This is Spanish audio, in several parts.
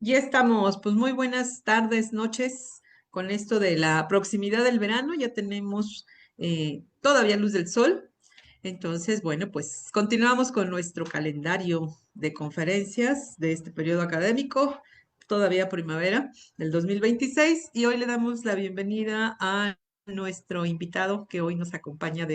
Ya estamos, pues muy buenas tardes, noches, con esto de la proximidad del verano, ya tenemos todavía luz del sol. Entonces, bueno, pues continuamos con nuestro calendario de conferencias de este periodo académico, todavía primavera del 2026, y hoy le damos la bienvenida a nuestro invitado que hoy nos acompaña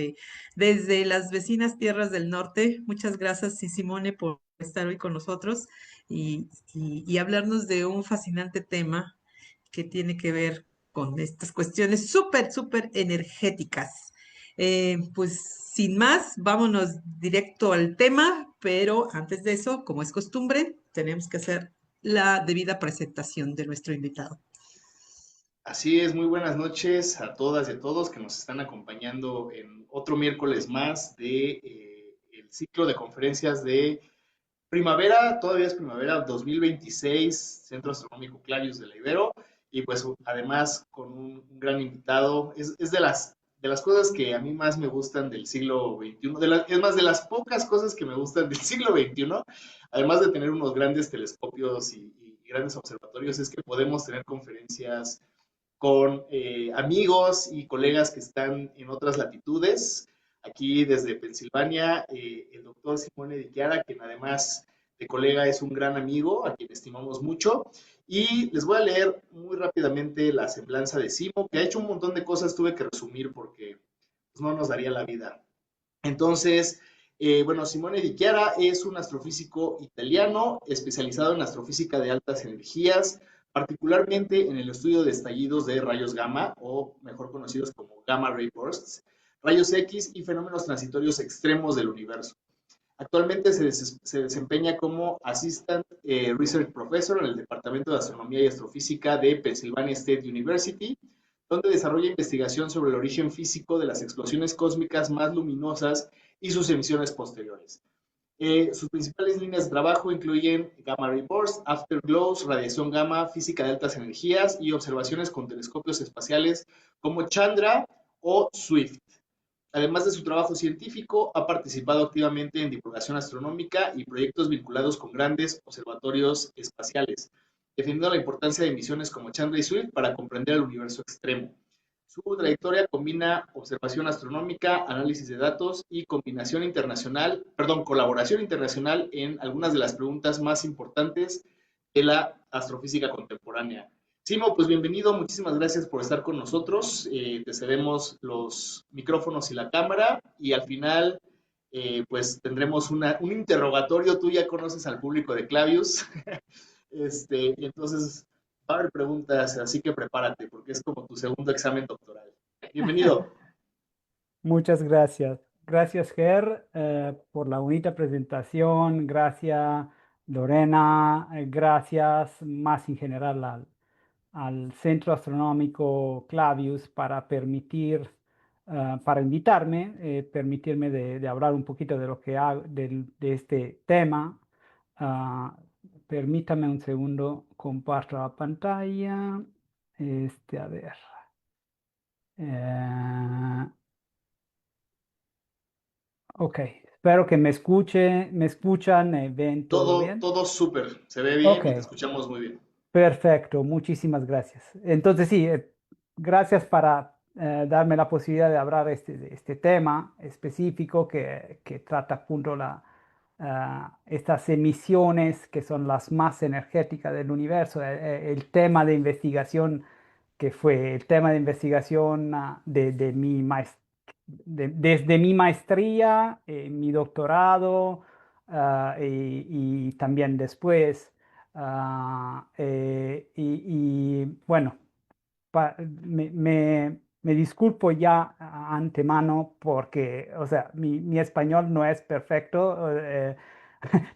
desde las vecinas tierras del norte. Muchas gracias, sí, Simone, por estar hoy con nosotros y hablarnos de un fascinante tema que tiene que ver con estas cuestiones súper energéticas. Pues sin más, vámonos directo al tema, pero antes de eso, como es costumbre, tenemos que hacer la debida presentación de nuestro invitado. Así es, muy buenas noches a todas y a todos que nos están acompañando en otro miércoles más de el ciclo de conferencias de primavera, todavía es primavera 2026, Centro Astronómico Clavius de la Ibero, y pues además con un gran invitado. Es de las cosas que a mí más me gustan del siglo XXI, es más, de las pocas cosas que me gustan del siglo XXI, además de tener unos grandes telescopios y grandes observatorios, es que podemos tener conferencias con amigos y colegas que están en otras latitudes. Aquí desde Pensilvania, el doctor Simone Di Chiara, quien además de colega es un gran amigo, a quien estimamos mucho. Y les voy a leer muy rápidamente la semblanza de Simo, que ha hecho un montón de cosas, tuve que resumir porque pues, no nos daría la vida. Entonces, bueno, Simone Di Chiara es un astrofísico italiano especializado en astrofísica de altas energías, particularmente en el estudio de estallidos de rayos gamma, o mejor conocidos como gamma ray bursts, rayos X y fenómenos transitorios extremos del universo. Actualmente se desempeña como Assistant Research Professor en el Departamento de Astronomía y Astrofísica de Pennsylvania State University, donde desarrolla investigación sobre el origen físico de las explosiones cósmicas más luminosas y sus emisiones posteriores. Sus principales líneas de trabajo incluyen gamma ray bursts, afterglows, radiación gamma, física de altas energías y observaciones con telescopios espaciales como Chandra o Swift. Además de su trabajo científico, ha participado activamente en divulgación astronómica y proyectos vinculados con grandes observatorios espaciales, defendiendo la importancia de misiones como Chandra y Swift para comprender el universo extremo. Su trayectoria combina observación astronómica, análisis de datos y colaboración internacional en algunas de las preguntas más importantes de la astrofísica contemporánea. Simo, pues bienvenido, muchísimas gracias por estar con nosotros. Te cedemos los micrófonos y la cámara y al final pues tendremos un interrogatorio. Tú ya conoces al público de Clavius, entonces va a haber preguntas, así que prepárate porque es como tu segundo examen doctoral. Bienvenido. Muchas gracias. Gracias, Ger, por la bonita presentación. Gracias, Lorena. Gracias más en general al Centro Astronómico Clavius para invitarme, permitirme de hablar un poquito de lo que hago, de este tema. Ah, Permítame un segundo, comparto la pantalla. A ver. Eh, Ok, espero que me escuchan, ven todo bien. Todo súper, se ve Ok, bien y te escuchamos muy bien. perfecto, muchísimas gracias. Entonces sí, gracias para darme la posibilidad de hablar de este tema específico que trata punto estas emisiones que son las más energéticas del universo, el tema de investigación que fue el tema de investigación de mi desde mi maestría, mi doctorado y también después. Bueno, me disculpo ya a antemano porque, o sea, mi español no es perfecto.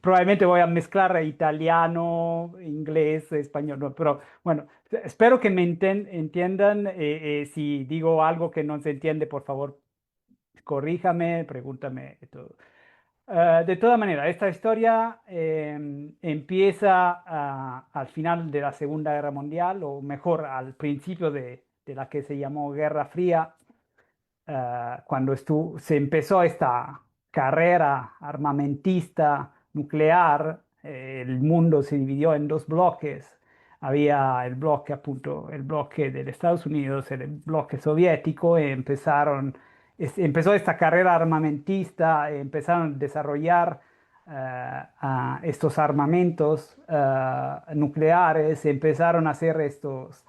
Probablemente voy a mezclar italiano, inglés, español, no, pero bueno, espero que me entiendan. Si digo algo que no se entiende, por favor, corríjame, pregúntame todo. De todas maneras, esta historia empieza al final de la Segunda Guerra Mundial, o mejor, al principio de la que se llamó Guerra Fría, cuando se empezó esta carrera armamentista nuclear. El mundo se dividió en dos bloques, había el bloque, appunto, el bloque de Estados Unidos, el bloque soviético, y empezó esta carrera armamentista, empezaron a desarrollar estos armamentos nucleares, empezaron a hacer estos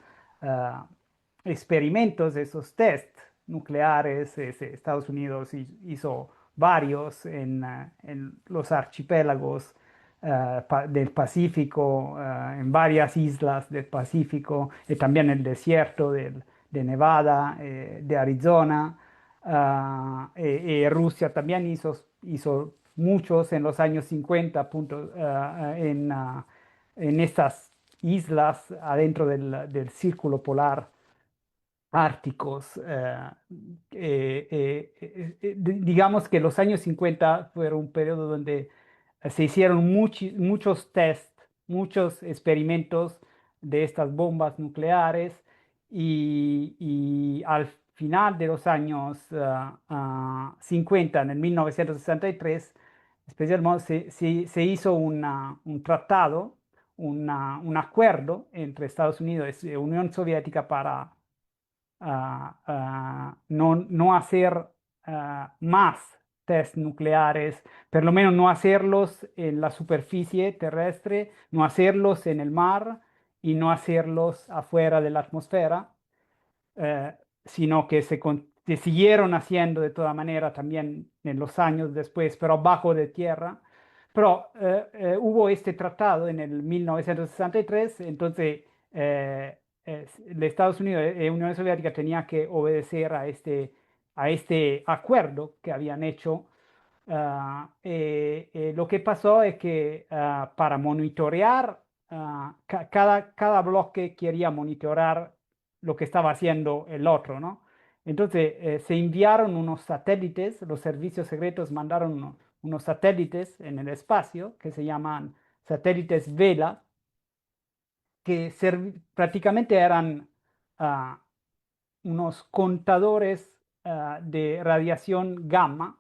experimentos, esos test nucleares. Estados Unidos hizo varios en los archipiélagos del Pacífico, en varias islas del Pacífico, y también el desierto de Nevada, de Arizona. Rusia también hizo muchos en los años 50 en estas islas adentro del círculo polar árticos. Digamos que los años 50 fueron un periodo donde se hicieron muchos test, muchos experimentos de estas bombas nucleares, y al final de los años 50, en el 1963, especialmente se hizo un tratado, un acuerdo entre Estados Unidos y Unión Soviética para no hacer más test nucleares, por lo menos no hacerlos en la superficie terrestre, no hacerlos en el mar y no hacerlos afuera de la atmósfera, sino que se siguieron haciendo de toda manera también en los años después, pero bajo de tierra. Pero hubo este tratado en el 1963, entonces Estados Unidos y Unión Soviética tenía que obedecer a este acuerdo que habían hecho. Lo que pasó es que para monitorear, cada bloque quería monitorear lo que estaba haciendo el otro, ¿no? Entonces se enviaron unos satélites, los servicios secretos mandaron unos satélites en el espacio que se llaman satélites Vela, que prácticamente eran unos contadores de radiación gamma.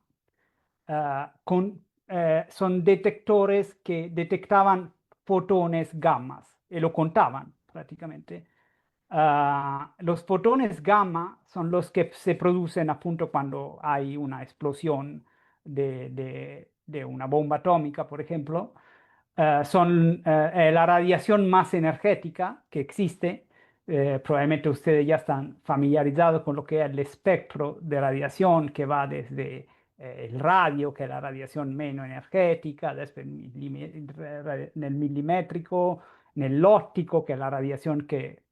Son detectores que detectaban fotones gammas y lo contaban prácticamente. Los fotones gamma son los que se producen appunto cuando hay una explosión de una bomba atómica, por ejemplo. Son la radiación más energética que existe. Probablemente ustedes ya están familiarizados con lo que es el espectro de radiación, que va desde el radio, que es la radiación menos energética, después nel milimétrico, nell'ottico, que es la radiación que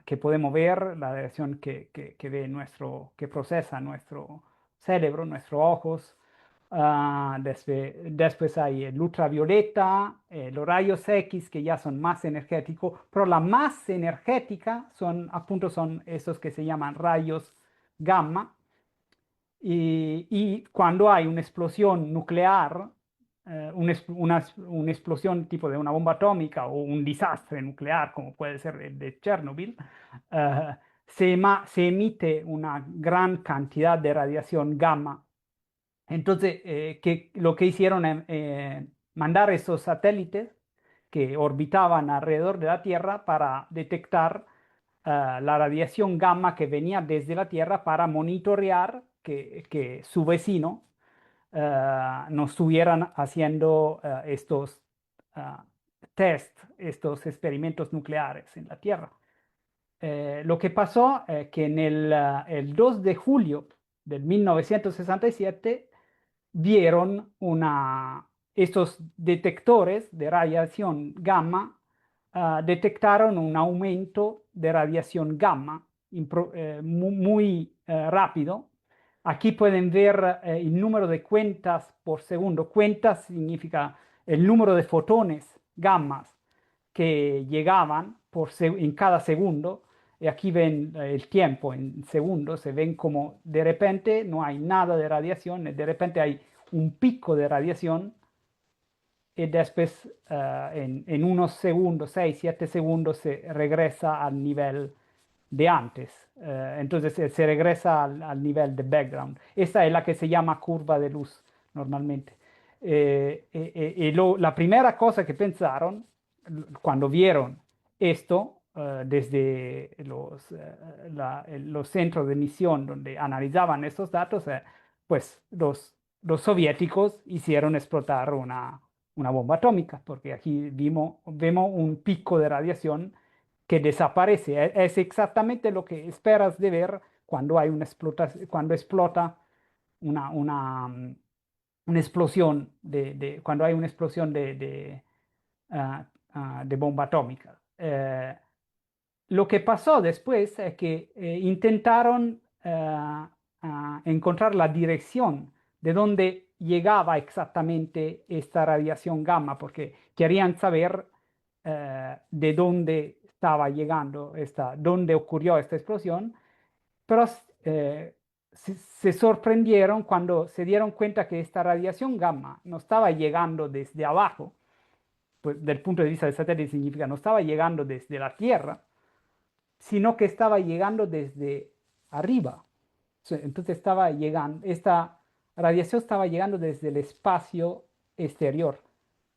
que podemos ver, la radiación que procesa nuestro cerebro, nuestros ojos. Después hay el ultravioleta, los rayos X, que ya son más energéticos, pero la más energética son estos que se llaman rayos gamma. Y cuando hay una explosión nuclear, una explosión tipo de una bomba atómica o un desastre nuclear, como puede ser el de Chernobyl, se emite una gran cantidad de radiación gamma. Entonces, lo que hicieron es mandar esos satélites que orbitaban alrededor de la Tierra para detectar la radiación gamma que venía desde la Tierra, para monitorear que su vecino no estuvieran haciendo estos test, estos experimentos nucleares en la Tierra. Lo que pasó es que el 2 de julio del 1967 vieron estos detectores de radiación gamma, detectaron un aumento de radiación gamma muy rápido. Aquí pueden ver el número de cuentas por segundo. Cuentas significa el número de fotones gammas que llegaban en cada segundo. Y aquí ven el tiempo en segundos. Se ven como de repente no hay nada de radiación, de repente hay un pico de radiación, y después en unos segundos, 6, 7 segundos, se regresa al nivel de antes. Entonces se regresa al nivel de background. Esta es la que se llama curva de luz normalmente. La primera cosa que pensaron cuando vieron esto, desde los centros de emisión donde analizaban estos datos, pues los soviéticos hicieron explotar una bomba atómica, porque aquí vemos un pico de radiación que desaparece. Es exactamente lo que esperas de ver cuando hay cuando explota una explosión cuando hay una explosión de bomba atómica. Lo que pasó después es que intentaron encontrar la dirección de dónde llegaba exactamente esta radiación gamma, porque querían saber de dónde estaba llegando dónde ocurrió esta explosión, pero se sorprendieron cuando se dieron cuenta que esta radiación gamma no estaba llegando desde abajo, pues del punto de vista del satélite significa no estaba llegando desde la Tierra, sino que estaba llegando desde arriba. Entonces esta radiación estaba llegando desde el espacio exterior,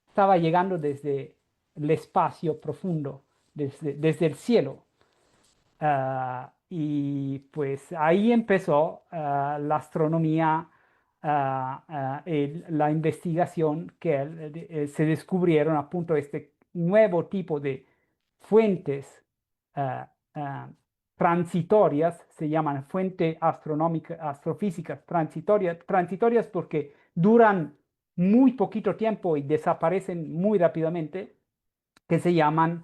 estaba llegando desde el espacio profundo, desde el cielo. Y pues ahí empezó la astronomía, la investigación que se descubrieron a punto de este nuevo tipo de fuentes ah, ah, transitorias, se llaman fuentes astronómicas, astrofísicas transitorias porque duran muy poquito tiempo y desaparecen muy rápidamente, que se llaman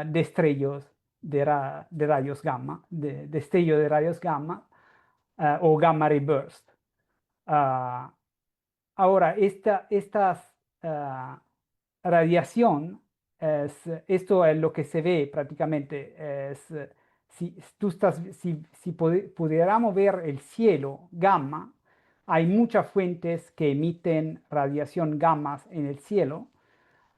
destellos de rayos gamma, destello de rayos gamma o gamma ray burst. Ah, Ahora, esta radiación, esto es lo que se ve prácticamente. Si pudiéramos ver el cielo gamma, hay muchas fuentes que emiten radiación gamma en el cielo.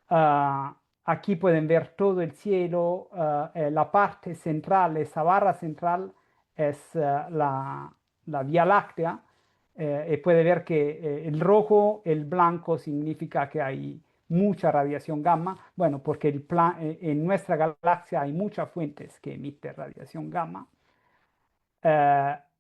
Aquí pueden ver todo el cielo. La parte central, esa barra central, es la Vía Láctea. Y puede ver que el rojo, el blanco significa que hay mucha radiación gamma. Bueno, porque en nuestra galaxia hay muchas fuentes que emiten radiación gamma.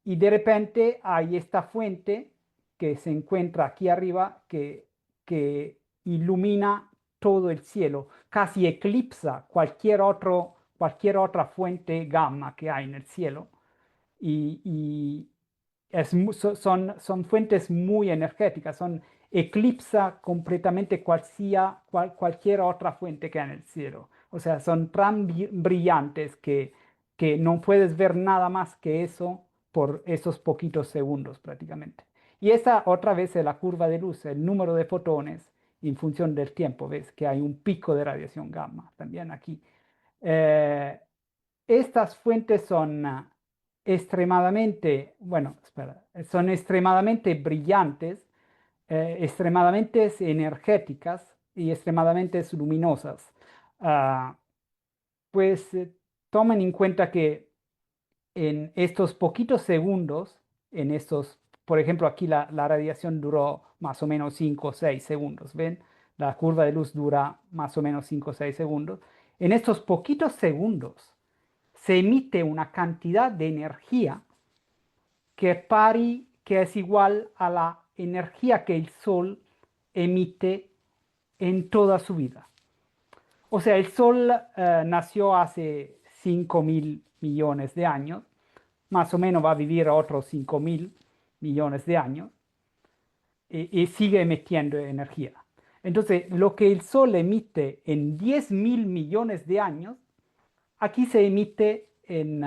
Y de repente hay esta fuente que se encuentra aquí arriba que ilumina todo el cielo, casi eclipsa cualquier otra fuente gamma que hay en el cielo. Y son fuentes muy energéticas, eclipsa completamente cualquier otra fuente que hay en el cielo. O sea, son tan brillantes que no puedes ver nada más que eso por esos poquitos segundos prácticamente. Y esta otra vez es la curva de luz, el número de fotones en función del tiempo. Ves que hay un pico de radiación gamma también aquí. Eh, Estas fuentes son son extremadamente brillantes, extremadamente energéticas y extremadamente luminosas. Ah, pues tomen en cuenta que en estos poquitos segundos, por ejemplo, aquí la radiación duró más o menos 5 o 6 segundos, ¿ven? La curva de luz dura más o menos 5 o 6 segundos. En estos poquitos segundos se emite una cantidad de energía que es igual a la energía que el Sol emite en toda su vida. O sea, el Sol nació hace 5.000 millones de años, más o menos va a vivir otros 5.000 millones de años y sigue emitiendo energía. Entonces, lo que el Sol emite en 10.000 millones de años, aquí se emite en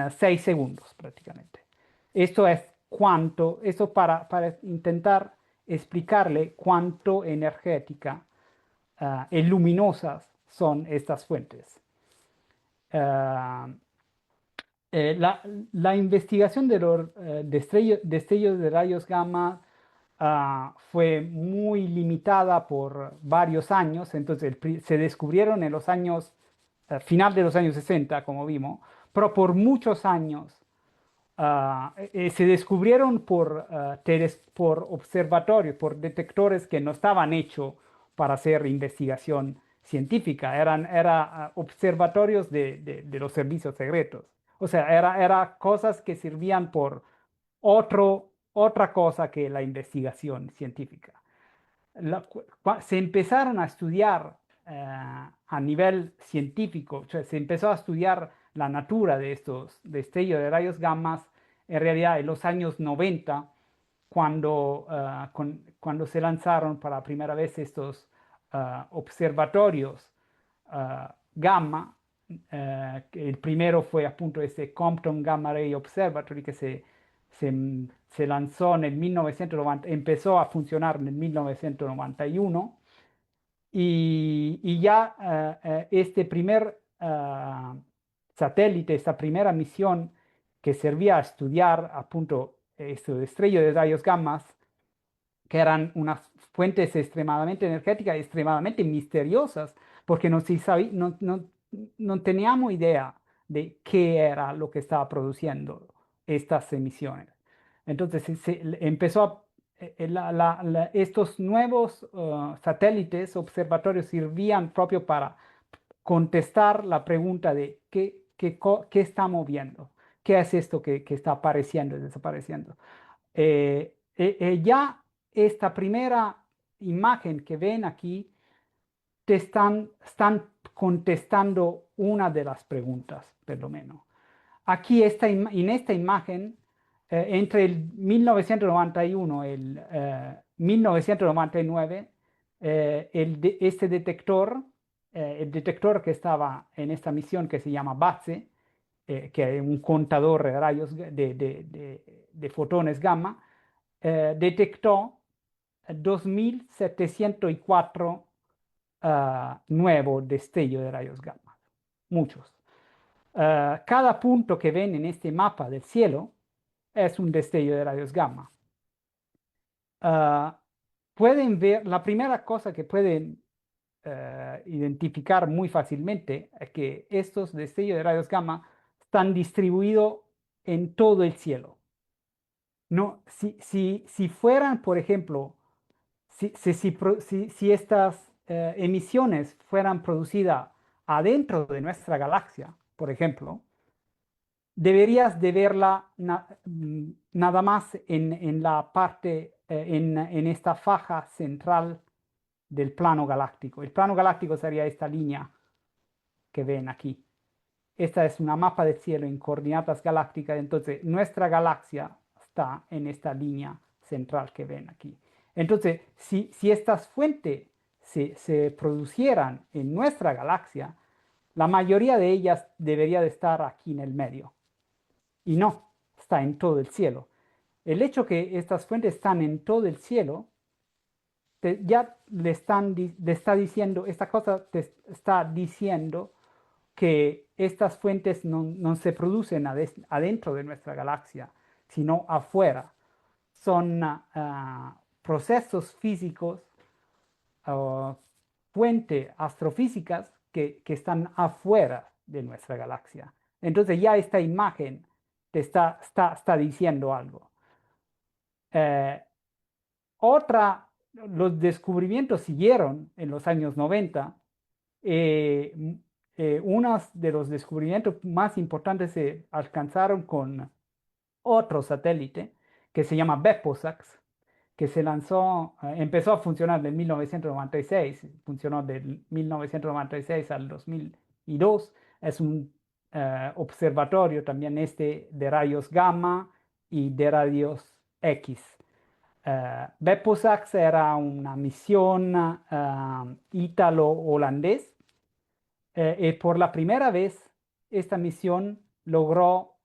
6 segundos prácticamente. Esto para intentar explicarle cuánto energética y luminosas son estas fuentes. La investigación de los destellos de rayos gamma fue muy limitada por varios años. Entonces se descubrieron en los años, final de los años 60, como vimos, pero por muchos años se descubrieron por observatorios, por detectores que no estaban hechos para hacer investigación científica, era observatorios de los servicios secretos. O sea, era cosas que servían por otra cosa que la investigación científica. Se empezaron a estudiar a nivel científico, o sea, se empezó a estudiar la natura de estos destellos de rayos gamma en realidad en los años 90, cuando se lanzaron para primera vez estos observatorios gamma. El primero fue appunto este Compton Gamma Ray Observatory que se lanzó en el 1990, empezó a funcionar en el 1991 y ya este primer satélite, esta primera misión que servía a estudiar appunto este estrellas de rayos gamma, que eran unas fuentes extremadamente energéticas, extremadamente misteriosas, porque no teníamos idea de qué era lo que estaba produciendo estas emisiones. Entonces empezó estos nuevos satélites, observatorios, servían propio para contestar la pregunta de qué estamos viendo, qué es esto que está apareciendo y desapareciendo. Ya esta primera imagen que ven aquí están contestando una de las preguntas, por lo menos. Aquí en esta imagen, entre el 1991 y el 1999, este detector, el detector que estaba en esta misión que se llama BATSE, que es un contador de rayos de fotones gamma, detectó 2704 nuevos destellos de rayos gamma, muchos. Cada punto que ven en este mapa del cielo es un destello de rayos gamma. Pueden ver, la primera cosa que pueden identificar muy fácilmente es que estos destellos de rayos gamma están distribuidos en todo el cielo. No, si fueran, por ejemplo, si estas emisiones fueran producidas adentro de nuestra galaxia, por ejemplo, deberías de verla nada más en la parte, en esta faja central del plano galáctico. El plano galáctico sería esta línea que ven aquí. Esta es una mapa del cielo en coordenadas galácticas, entonces nuestra galaxia está en esta línea central que ven aquí. Entonces, si estas fuentes se producieran en nuestra galaxia, la mayoría de ellas debería de estar aquí en el medio. Y no, está en todo el cielo. El hecho que estas fuentes están en todo el cielo, ya le está diciendo, esta cosa te está diciendo que estas fuentes no se producen adentro de nuestra galaxia, sino afuera. Son procesos físicos, fuentes astrofísicas que están afuera de nuestra galaxia. Entonces ya esta imagen te está diciendo algo. Los descubrimientos siguieron en los años 90. Unos de los descubrimientos más importantes se alcanzaron con otro satélite que se llama BeppoSAX, que se lanzó, empezó a funcionar en 1996, funcionó del 1996 al 2002. Es un observatorio también de rayos gamma y de rayos X. BeppoSAX era una misión ítalo-holandés y por la primera vez esta misión logró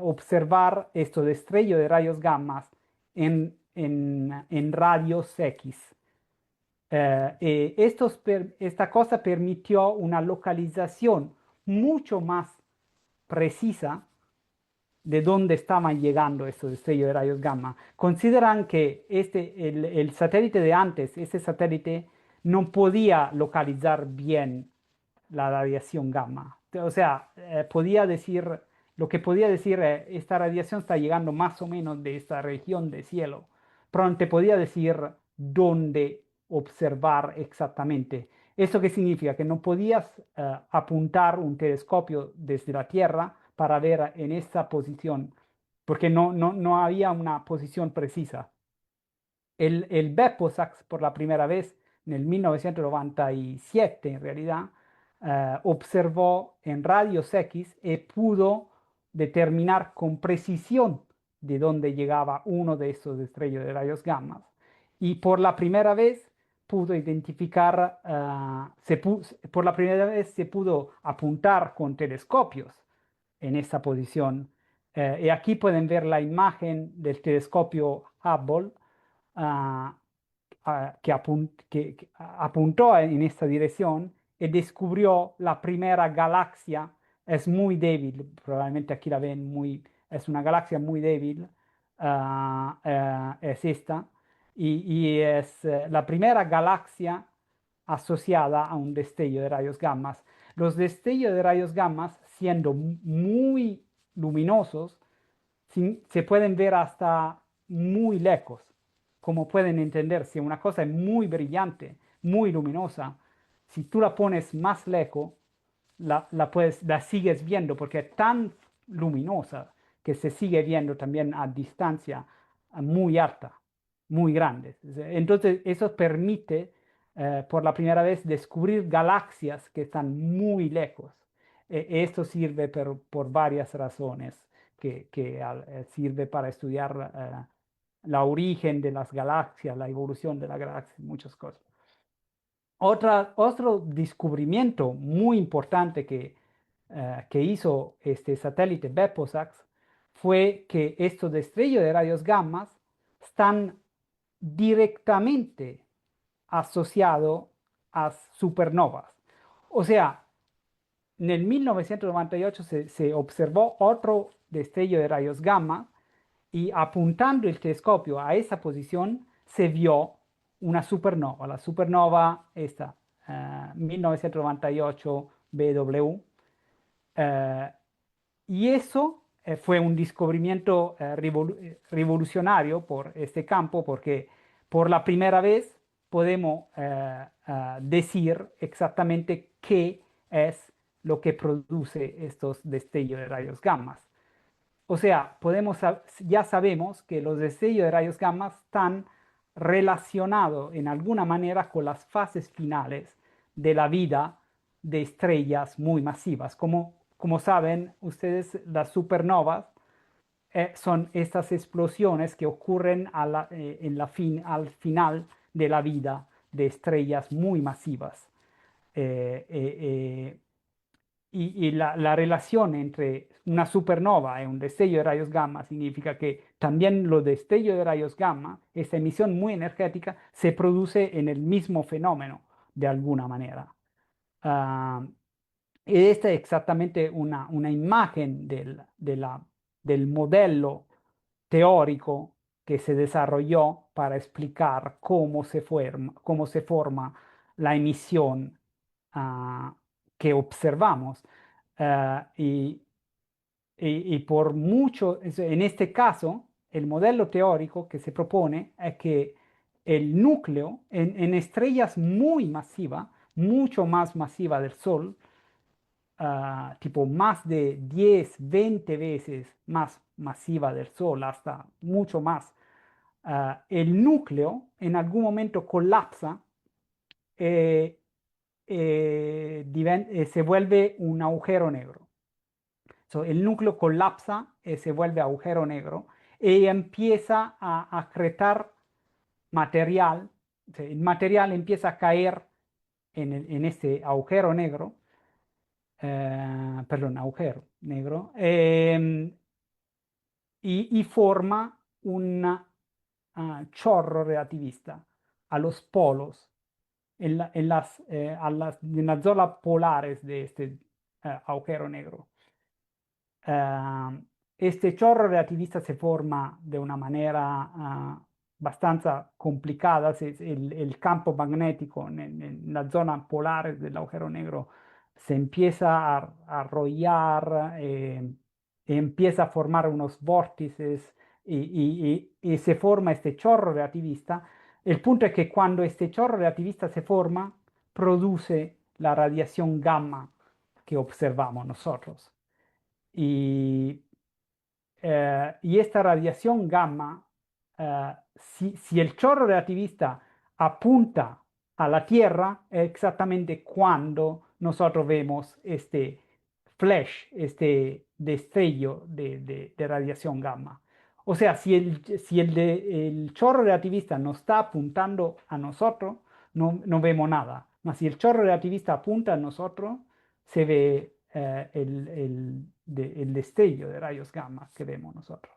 observar estos destellos de rayos gamma en radios X. Esta cosa permitió una localización mucho más precisa de dónde estaban llegando estos destellos de rayos gamma. Consideran que el satélite de antes, ese satélite, no podía localizar bien la radiación gamma. O sea, lo que podía decir, esta radiación está llegando más o menos de esta región de cielo, pero no te podía decir dónde observar exactamente. ¿Eso qué significa? Que no podías apuntar un telescopio desde la Tierra para ver en esa posición, porque no había una posición precisa. El Beposax, por la primera vez en el 1997, en realidad, observó en radios X y pudo determinar con precisión de dónde llegaba uno de estos estrellas de rayos gamma. Y por la primera vez pudo identificar, por la primera vez se pudo apuntar con telescopios en esa posición. Y aquí pueden ver la imagen del telescopio Hubble, ah, que apuntó en esta dirección y descubrió la primera galaxia. Es muy débil, probablemente aquí la ven es una galaxia muy débil, es esta, y es la primera galaxia asociada a un destello de rayos gamma. Los destellos de rayos gamma, siendo muy luminosos, se pueden ver hasta muy lejos. Como pueden entender, si una cosa es muy brillante, muy luminosa, si tú la pones más lejos, la sigues viendo porque es tan luminosa que se sigue viendo también a distancia muy alta, muy grande. Entonces, eso permite por la primera vez descubrir galaxias que están muy lejos. Esto sirve por varias razones que sirve para estudiar la origen de las galaxias, la evolución de la galaxia, muchas cosas. Otro descubrimiento muy importante que hizo este satélite Beposax fue que estos destellos de rayos gamma están directamente asociados a supernovas. O sea, en el 1998 se observó otro destello de rayos gamma y apuntando el telescopio a esa posición se vio una supernova, la supernova esta, 1998 BW. Y eso fue un descubrimiento revolucionario por este campo porque por la primera vez podemos decir exactamente qué es lo que produce estos destellos de rayos gamma. O sea, ya sabemos que los destellos de rayos gamma están relacionados en alguna manera con las fases finales de la vida de estrellas muy masivas. Como saben ustedes, las supernovas son estas explosiones que ocurren al final de la vida de estrellas muy masivas. Eh, eh, eh, y la relación entre una supernova y un destello de rayos gamma significa que también los destellos de rayos gamma, esta emisión muy energética, se produce en el mismo fenómeno de alguna manera. Ah, y esta es exactamente una imagen del modelo teórico que se desarrolló para explicar cómo se forma la emisión que observamos. Y, y por mucho, en este caso, el modelo teórico que se propone es que el núcleo en estrellas muy masivas, mucho más masiva del Sol, tipo más de 10, 20 veces más masiva del Sol, hasta mucho más, el núcleo en algún momento colapsa, eh, se vuelve un agujero negro. So, el núcleo colapsa, se vuelve agujero negro y empieza a acretar material. O sea, el material empieza a caer en este agujero negro, perdón, agujero negro, y forma un chorro relativista a los polos, en las zonas polares de este agujero negro. Este chorro relativista se forma de una manera abbastanza complicada. El campo magnético en la zona polar del agujero negro se empieza a arrollar, empieza a formar unos vórtices y se forma este chorro relativista. El punto es que cuando este chorro relativista se forma, produce la radiación gamma que observamos nosotros. Y esta radiación gamma, si el chorro relativista apunta a la Tierra, es exactamente cuando nosotros vemos este flash, este destello de radiación gamma. O sea, si el chorro relativista no está apuntando a nosotros, no vemos nada. Mas si el chorro relativista apunta a nosotros, se ve el destello de rayos gamma que vemos nosotros.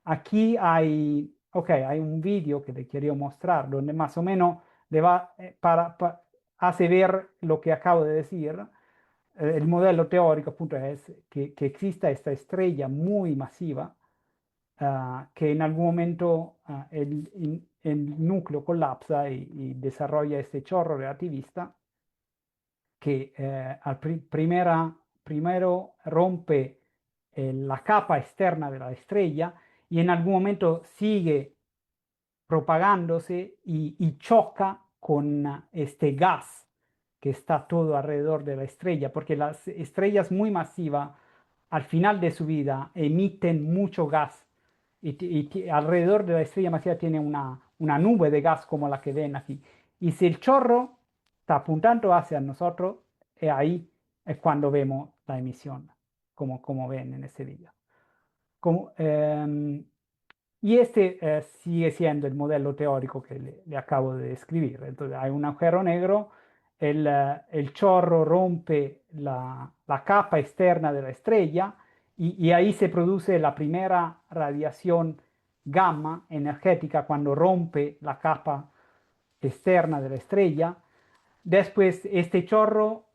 Aquí hay un vídeo que le quería mostrar donde más o menos le va, hace ver lo que acabo de decir. El modelo teórico appunto es que exista esta estrella muy masiva, que en algún momento el núcleo colapsa y desarrolla este chorro relativista que primero rompe la capa externa de la estrella y en algún momento sigue propagándose y choca con este gas que está todo alrededor de la estrella, porque las estrellas muy masivas al final de su vida emiten mucho gas y alrededor de la estrella masiva tiene una nube de gas como la que ven aquí. Y si el chorro está apuntando hacia nosotros, ahí es cuando vemos la emisión, como ven en este video. Y este sigue siendo el modelo teórico que le acabo de describir. Entonces hay un agujero negro, el chorro rompe la capa externa de la estrella y ahí se produce la primera radiación gamma energética cuando rompe la capa externa de la estrella. Después este chorro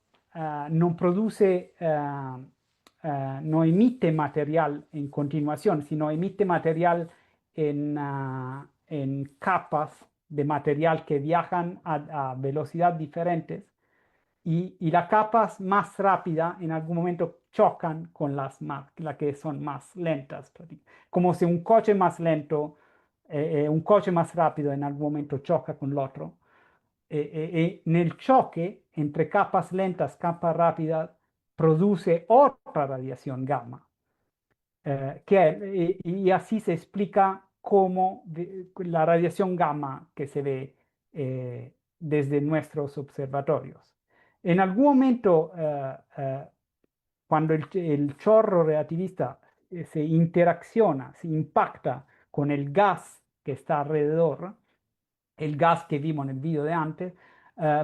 no produce, no emite material en continuación, sino emite material en capas de material que viajan a velocidad diferentes y las capas más rápidas en algún momento chocan con las que son más lentas, como si un coche más lento, un coche más rápido en algún momento choca con el otro. Nel choque entre capas lentas, capas rápidas, produce otra radiación gamma. Y así se explica cómo la radiación gamma que se ve desde nuestros observatorios. En algún momento, cuando el chorro relativista se interacciona, se impacta con el gas que está alrededor, el gas que vimos en el video de antes,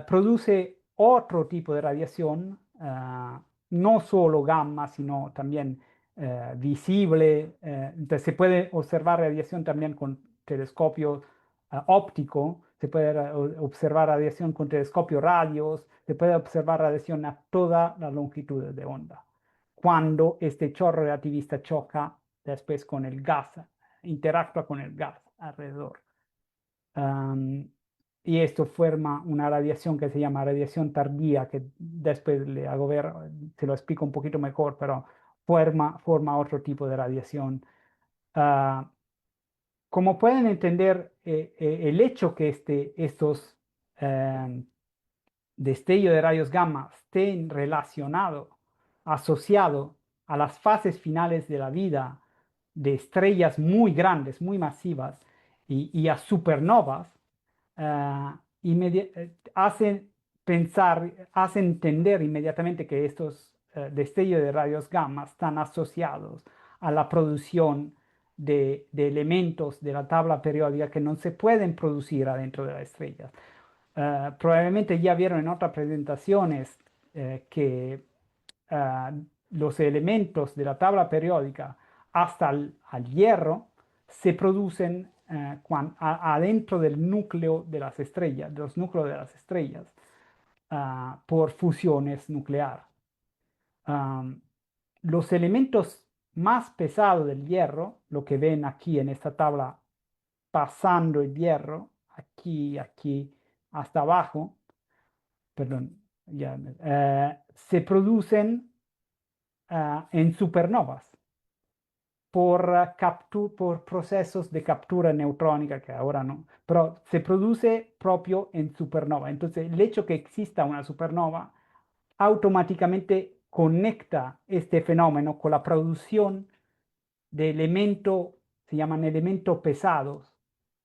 produce otro tipo de radiación, no solo gamma, sino también visible. Entonces se puede observar radiación también con telescopio óptico, se puede observar radiación con telescopio radios, se puede observar radiación a toda la longitud de onda. Cuando este chorro relativista choca después con el gas, interactúa con el gas alrededor. Y esto forma una radiación que se llama radiación tardía, que después le hago ver, se lo explico un poquito mejor, pero forma otro tipo de radiación. Como pueden entender, el hecho que estos destellos de rayos gamma estén relacionados, asociados a las fases finales de la vida de estrellas muy grandes, muy masivas, y a supernovas, hacen pensar, hacen entender inmediatamente que estos destellos de rayos gamma están asociados a la producción de elementos de la tabla periódica que no se pueden producir adentro de las estrellas. Probablemente ya vieron en otras presentaciones que los elementos de la tabla periódica hasta al hierro se producen adentro del núcleo de las estrellas, de los núcleos de las estrellas, por fusiones nucleares. Los elementos más pesados del hierro, lo que ven aquí en esta tabla, pasando el hierro, aquí, hasta abajo, perdón, se producen en supernovas. por procesos de captura neutrónica, que ahora no, pero se produce propio en supernova. Entonces, el hecho que exista una supernova automáticamente conecta este fenómeno con la producción de elementos, se llaman elementos pesados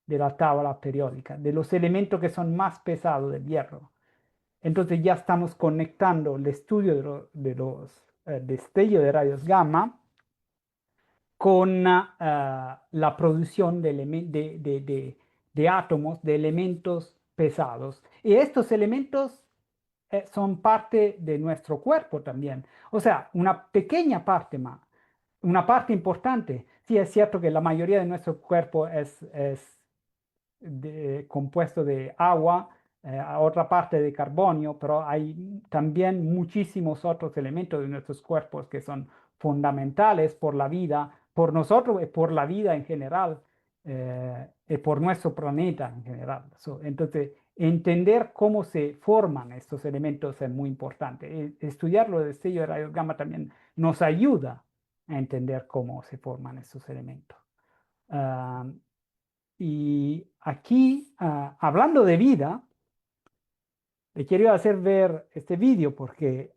de la tabla periódica, de los elementos que son más pesados del hierro. Entonces ya estamos conectando el estudio de los destellos de rayos gamma con la producción de átomos, de elementos pesados. Y estos elementos son parte de nuestro cuerpo también. O sea, una pequeña parte más, una parte importante. Sí, es cierto que la mayoría de nuestro cuerpo es compuesto de agua, otra parte de carbonio, pero hay también muchísimos otros elementos de nuestros cuerpos que son fundamentales por la vida, por nosotros y por la vida en general, y por nuestro planeta en general. Entonces, entender cómo se forman estos elementos es muy importante. Estudiar los destellos de rayos gamma también nos ayuda a entender cómo se forman estos elementos. Ah, y aquí, hablando de vida, le quiero hacer ver este vídeo porque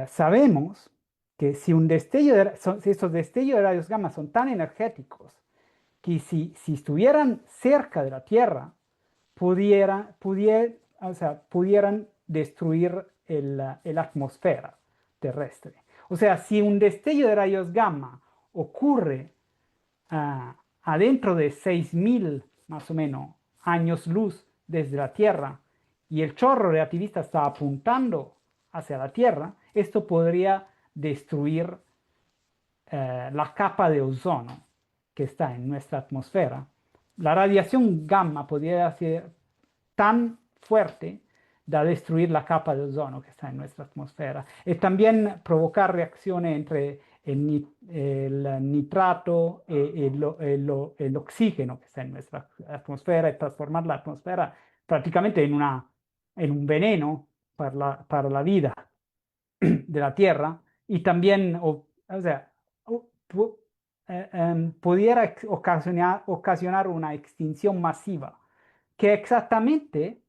sabemos que si si estos destellos de rayos gamma son tan energéticos que si estuvieran cerca de la Tierra, pudieran destruir la atmósfera terrestre. O sea, si un destello de rayos gamma ocurre adentro de 6.000 más o menos años luz desde la Tierra y el chorro relativista está apuntando hacia la Tierra, esto podría destruir la capa de ozono que está en nuestra atmósfera. La radiación gamma podría ser tan fuerte de destruir la capa de ozono que está en nuestra atmósfera y también provocar reacciones entre el nitrato y el oxígeno que está en nuestra atmósfera y transformar la atmósfera prácticamente en un veneno para la vida de la Tierra y también, o sea, pudiera ocasionar una extinción masiva, que exactamente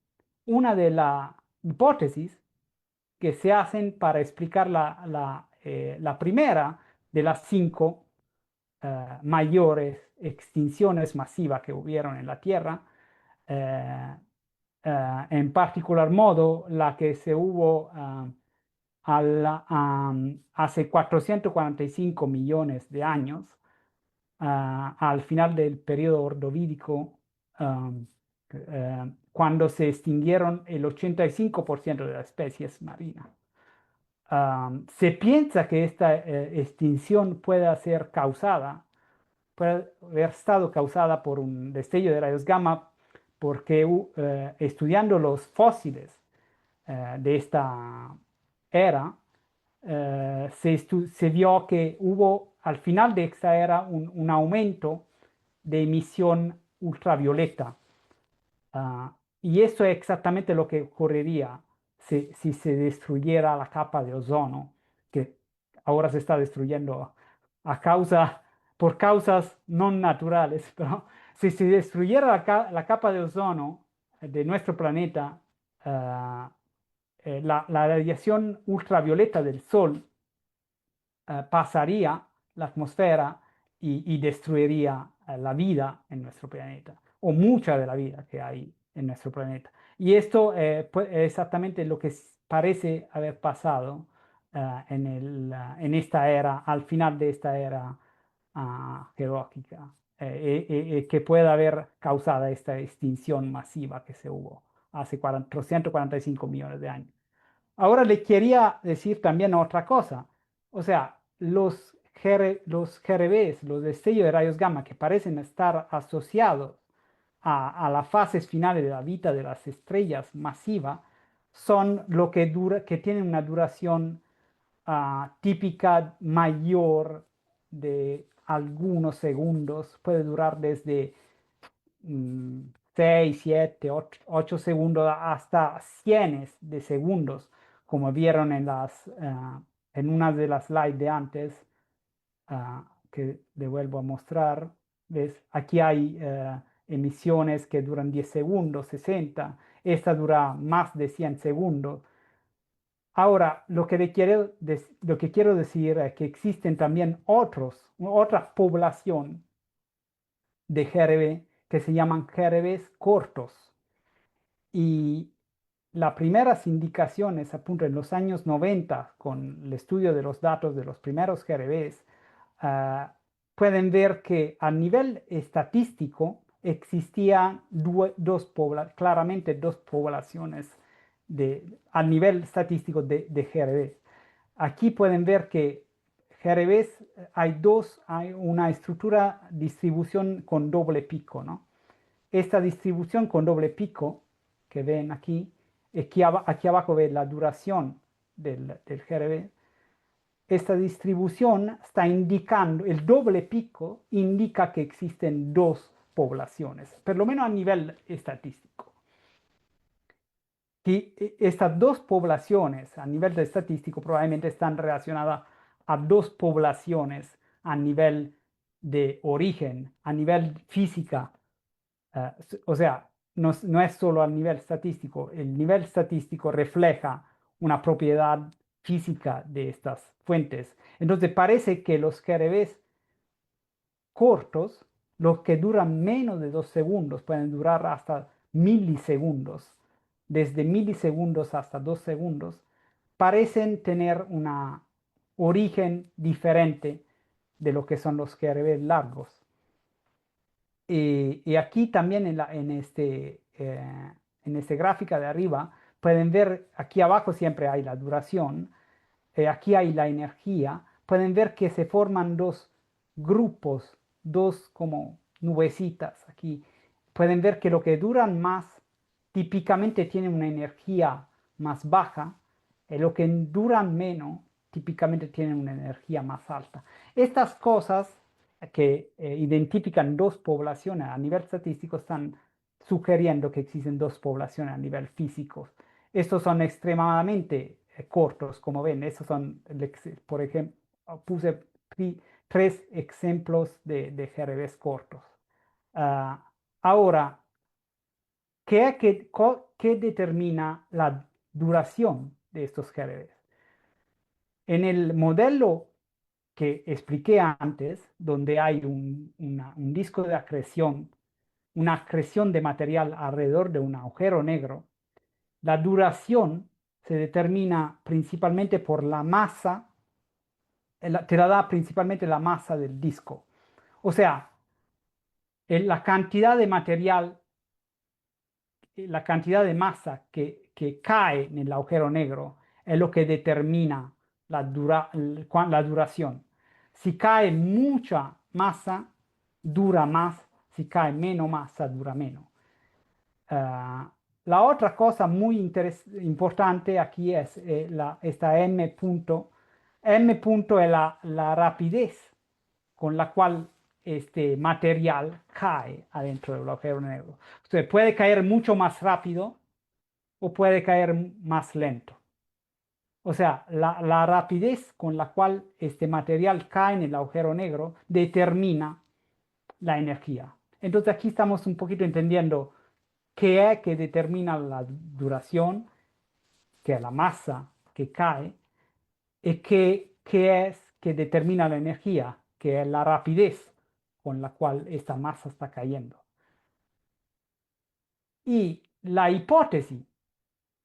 una de las hipótesis que se hacen para explicar la primera de las 5 mayores extinciones masivas que hubieron en la Tierra, en particular modo la que se hubo hace 445 millones de años, al final del periodo ordovírico, cuando se extinguieron el 85% de las especies marinas. Se piensa que esta extinción puede haber estado causada por un destello de rayos gamma, porque estudiando los fósiles de esta era, se vio que hubo al final de esta era un aumento de emisión ultravioleta. Y eso es exactamente lo que ocurriría si se destruyera la capa de ozono, que ahora se está destruyendo por causas no naturales, pero si se destruyera la capa de ozono de nuestro planeta, la radiación ultravioleta del Sol pasaría la atmósfera y destruiría la vida en nuestro planeta, o mucha de la vida que hay en nuestro planeta. Y esto es exactamente lo que parece haber pasado en esta era, al final de esta era geológica, que puede haber causado esta extinción masiva que se hubo hace 445 millones de años. Ahora le quería decir también otra cosa. O sea, los GRBs, los destellos de rayos gamma que parecen estar asociados a las fases finales de la vida de las estrellas masivas, son lo que tienen una duración típica mayor de algunos segundos. Puede durar desde 6, 7, 8 segundos hasta cientos de segundos, como vieron en una de las slides de antes, que le vuelvo a mostrar. ¿Ves? Aquí hay emisiones que duran 10 segundos, 60. Esta dura más de 100 segundos. Ahora, lo que quiero decir es que existen también otra población de GRB que se llaman GRBs cortos. Y las primeras indicaciones, appunto en los años 90, con el estudio de los datos de los primeros GRBs, pueden ver que a nivel estadístico existían claramente dos poblaciones a nivel estadístico de GRBs. Aquí pueden ver que GRBs hay una distribución con doble pico, ¿no? Esta distribución con doble pico que ven aquí, aquí abajo ven la duración del GRB. Esta distribución está indicando, el doble pico indica que existen dos poblaciones, por lo menos a nivel estadístico. Y estas dos poblaciones a nivel estadístico probablemente están relacionadas a dos poblaciones a nivel de origen, a nivel física. O sea, no es solo a nivel estadístico, el nivel estadístico refleja una propiedad física de estas fuentes. Entonces parece que los GRBs cortos, los que duran menos de 2 segundos, pueden durar hasta milisegundos, desde milisegundos hasta 2 segundos, parecen tener un origen diferente de lo que son los GRBs largos. Y aquí también en este gráfica de arriba, pueden ver, aquí abajo siempre hay la duración, aquí hay la energía, pueden ver que se forman dos grupos, dos como nubecitas aquí. Pueden ver que lo que duran más típicamente tienen una energía más baja, y lo que duran menos típicamente tienen una energía más alta. Estas cosas que identifican dos poblaciones a nivel estadístico están sugiriendo que existen dos poblaciones a nivel físico. Estos son extremadamente cortos, como ven. Estos son, por ejemplo, puse 3 ejemplos de GRBs cortos. Ahora, ¿qué determina la duración de estos GRBs? En el modelo que expliqué antes, donde hay un disco de acreción, una acreción de material alrededor de un agujero negro, la duración se determina principalmente por la masa, te la da principalmente la masa del disco. O sea, la cantidad de material, la cantidad de masa que cae en el agujero negro es lo que determina la duración. Si cae mucha masa, dura más. Si cae menos masa, dura menos. La otra cosa muy importante aquí es esta M punto. M punto es la rapidez con la cual este material cae adentro del agujero negro. O sea, puede caer mucho más rápido o puede caer más lento. O sea, la rapidez con la cual este material cae en el agujero negro determina la energía. Entonces aquí estamos un poquito entendiendo qué es que determina la duración, que es la masa que cae, y qué es que determina la energía, que es la rapidez con la cual esta masa está cayendo. Y la hipótesis,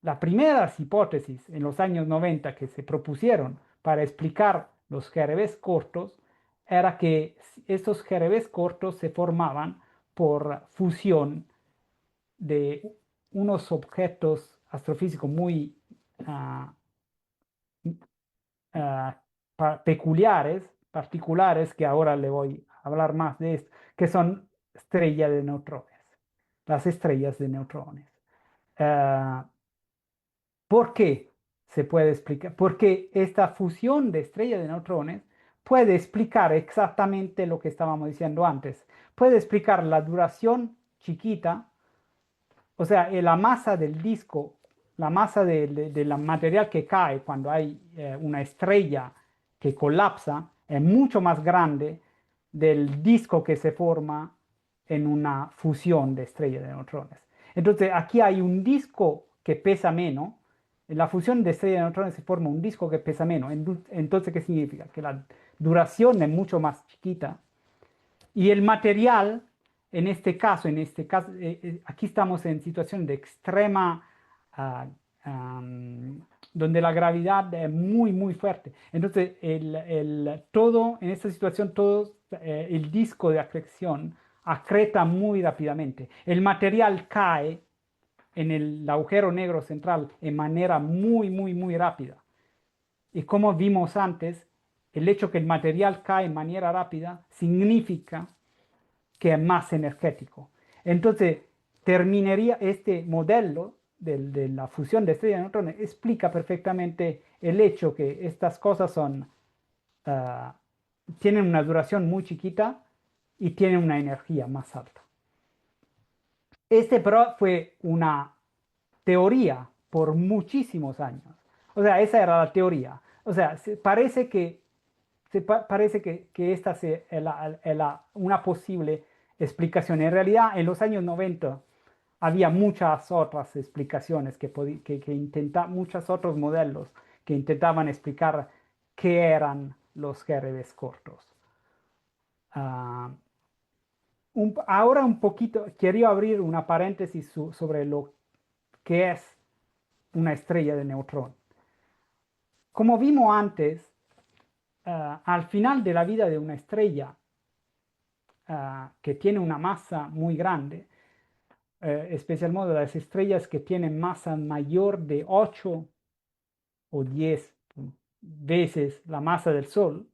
las primeras hipótesis en los años 90 que se propusieron para explicar los GRBs cortos, era que estos GRBs cortos se formaban por fusión de unos objetos astrofísicos muy particulares, que ahora le voy a hablar más de esto, que son estrellas de neutrones, las estrellas de neutrones. ¿Por qué se puede explicar? Porque esta fusión de estrellas de neutrones puede explicar exactamente lo que estábamos diciendo antes. Puede explicar la duración chiquita, o sea, la masa del disco, la masa del material que cae cuando hay una estrella que colapsa es mucho más grande del disco que se forma en una fusión de estrellas de neutrones. Entonces, aquí hay un disco que pesa menos. En la fusión de estrellas de neutrones se forma un disco que pesa menos. Entonces, ¿qué significa? Que la duración es mucho más chiquita. Y el material, aquí estamos en situación de extrema, ah, donde la gravedad es muy, muy fuerte. Entonces, en esta situación, el disco de acreción acreta muy rápidamente. El material cae en el agujero negro central en manera muy, muy, muy rápida. Y como vimos antes, el hecho que el material cae en manera rápida significa que es más energético. Entonces, terminaría este modelo de la fusión de estrellas de neutrones, explica perfectamente el hecho que estas cosas ah, tienen una duración muy chiquita y tienen una energía más alta. Pero fue una teoría por muchísimos años. O sea, esa era la teoría. O sea, parece que esta es una posible explicación. En realidad, en los años 90 había muchas otras explicaciones muchos otros modelos que intentaban explicar qué eran los GRBs cortos. Ah, ahora un poquito, quería abrir una paréntesis sobre lo que es una estrella de neutrón. Como vimos antes, al final de la vida de una estrella que tiene una masa muy grande, especialmente las estrellas que tienen masa mayor de 8 o 10 veces la masa del Sol,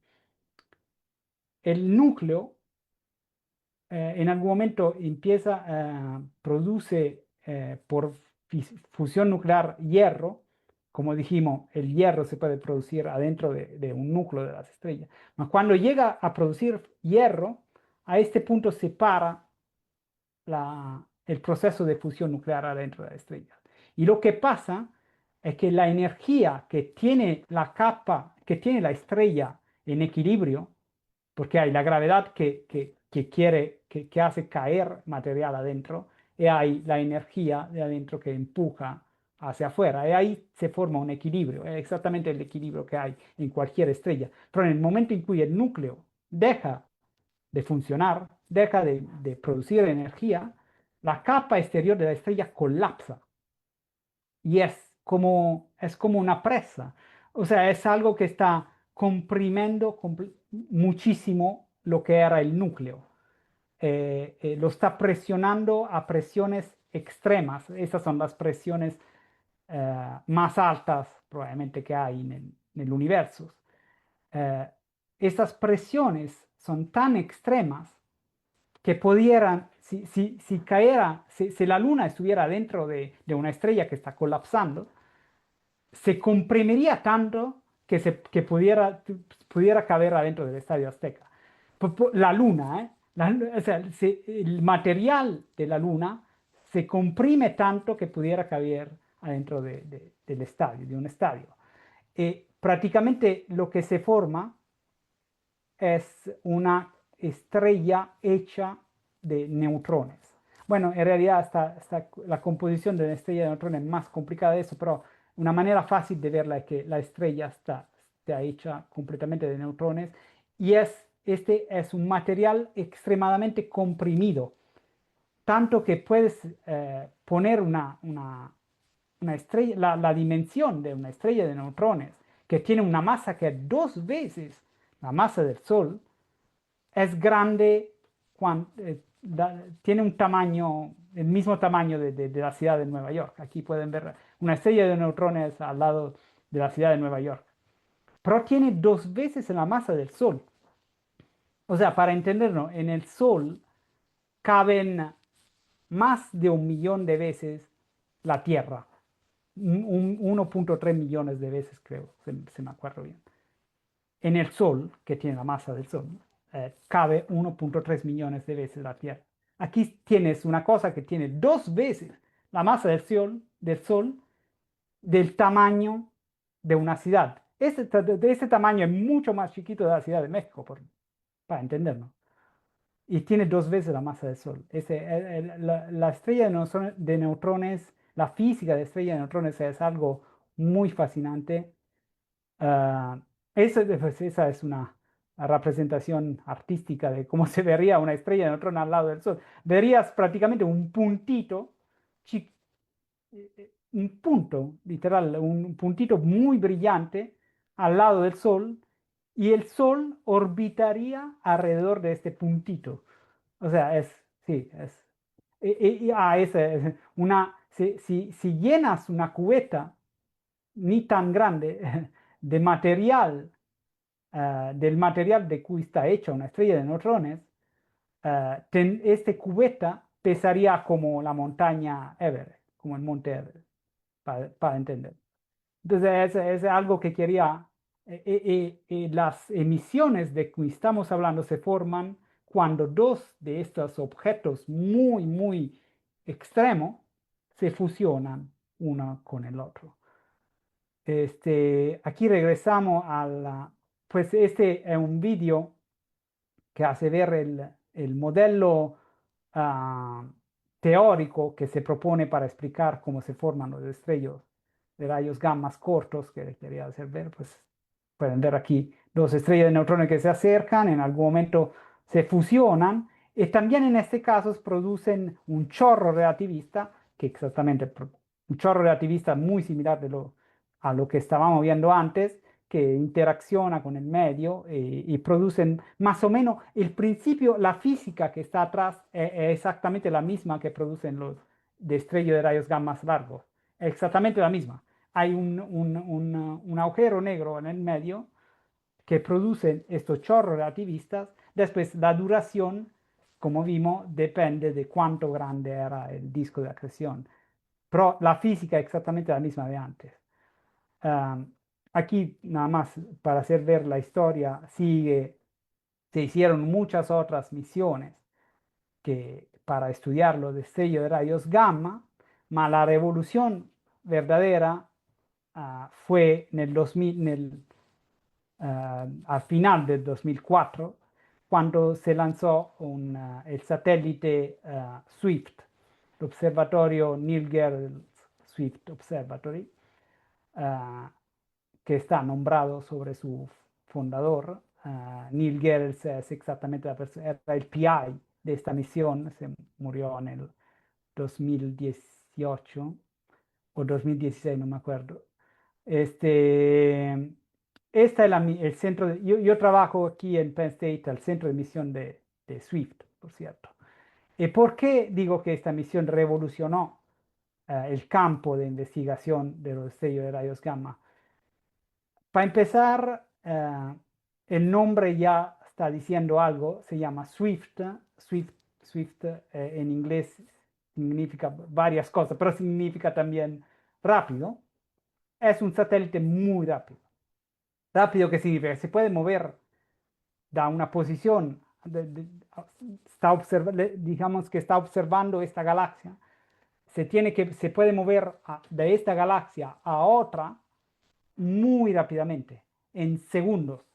el núcleo en algún momento produce por fusión nuclear hierro. Como dijimos, el hierro se puede producir adentro de un núcleo de las estrellas. Pero cuando llega a producir hierro, a este punto se para el proceso de fusión nuclear adentro de la estrella. Y lo que pasa es que la energía que tiene que tiene la estrella en equilibrio, porque hay la gravedad que hace caer material adentro, y hay la energía de adentro que empuja hacia afuera, y ahí se forma un equilibrio, es exactamente el equilibrio que hay en cualquier estrella. Pero en el momento en que el núcleo deja de funcionar, deja de producir energía, la capa exterior de la estrella colapsa y es como una presa. O sea, es algo que está comprimiendo muchísimo lo que era el núcleo. Lo está presionando a presiones extremas. Esas son las presiones más altas probablemente que hay en el universo. Estas presiones son tan extremas que pudieran, si la Luna estuviera dentro de una estrella que está colapsando, se comprimiría tanto que pudiera caber adentro del Estadio Azteca. La Luna, o sea, el material de la Luna se comprime tanto que pudiera caber adentro del estadio, de un estadio. Prácticamente lo que se forma es una estrella hecha de neutrones. Bueno, en realidad la composición de una estrella de neutrones es más complicada de eso, pero una manera fácil de verla es que la estrella está hecha completamente de neutrones y este es un material extremadamente comprimido, tanto que puedes poner una estrella, la dimensión de una estrella de neutrones que tiene una masa que es 2 veces la masa del Sol, es grande, tiene un tamaño, el mismo tamaño de la ciudad de Nueva York. Aquí pueden ver una estrella de neutrones al lado de la ciudad de Nueva York. Pero tiene 2 veces la masa del Sol. O sea, para entenderlo, en el Sol caben más de 1 millón de veces la Tierra. 1.3 millones de veces, creo, se me acuerdo bien. En el Sol, que tiene la masa del Sol, cabe 1.3 millones de veces la Tierra. Aquí tienes una cosa que tiene 2 veces la masa del Sol del tamaño de una ciudad. De este tamaño es mucho más chiquito de la Ciudad de México, para entenderlo. y tiene 2 veces la masa del Sol. La estrella de neutrones, la física de estrella de neutrones es algo muy fascinante. Ah, pues, esa es una representación artística de cómo se vería una estrella de neutrones al lado del Sol. Verías prácticamente un puntito, un punto, literal, un puntito muy brillante al lado del Sol, y el Sol orbitaría alrededor de este puntito. O sea, sí, es si llenas una cubeta ni tan grande de material, del material de cui está hecha una estrella de neutrones, este cubeta pesaría como la montaña Everest, como el monte Everest, para entender. Entonces, es algo que quería, las emisiones de que estamos hablando se forman cuando dos de estos objetos muy, muy extremos se fusionan uno con el otro. Aquí regresamos pues este es un vídeo que hace ver el modelo ah, teórico que se propone para explicar cómo se forman los estrellas de rayos gamma cortos que quería hacer ver. Pues pueden ver aquí dos estrellas de neutrones que se acercan, en algún momento se fusionan, y también en este caso producen un chorro relativista, que exactamente un chorro relativista muy similar a lo que estábamos viendo antes, que interacciona con el medio, y producen más o menos el principio, la física que está atrás es exactamente la misma que producen los de estrellas de rayos gamma largos, exactamente la misma. Hay un agujero negro en el medio que produce estos chorros relativistas. Después la duración, como vimos, depende de cuánto grande era el disco de acreción. Pero la física es exactamente la misma de antes. Um, Aquí, nada más para hacer ver la historia, se hicieron muchas otras misiones para estudiar los destellos de rayos gamma, mas la revolución verdadera fue en el 2000, al final del 2004, cuando se lanzó el satélite SWIFT, el observatorio Neil Gehrels Swift Observatory, uh, que está nombrado sobre su fundador. Neil Gehrels es exactamente la persona, era el PI de esta misión, se murió en el 2018 o 2016, no me acuerdo. Este, esta es el centro yo trabajo aquí en Penn State, al centro de misión de SWIFT, por cierto. ¿Y por qué digo que esta misión revolucionó el campo de investigación de los destellos de rayos gamma? Para empezar, el nombre ya está diciendo algo, se llama SWIFT. Swift en inglés significa varias cosas, pero significa también rápido. Es un satélite muy rápido. Rápido que significa que se puede mover da una posición, digamos que está observando esta galaxia, se puede mover de esta galaxia a otra muy rápidamente, en segundos.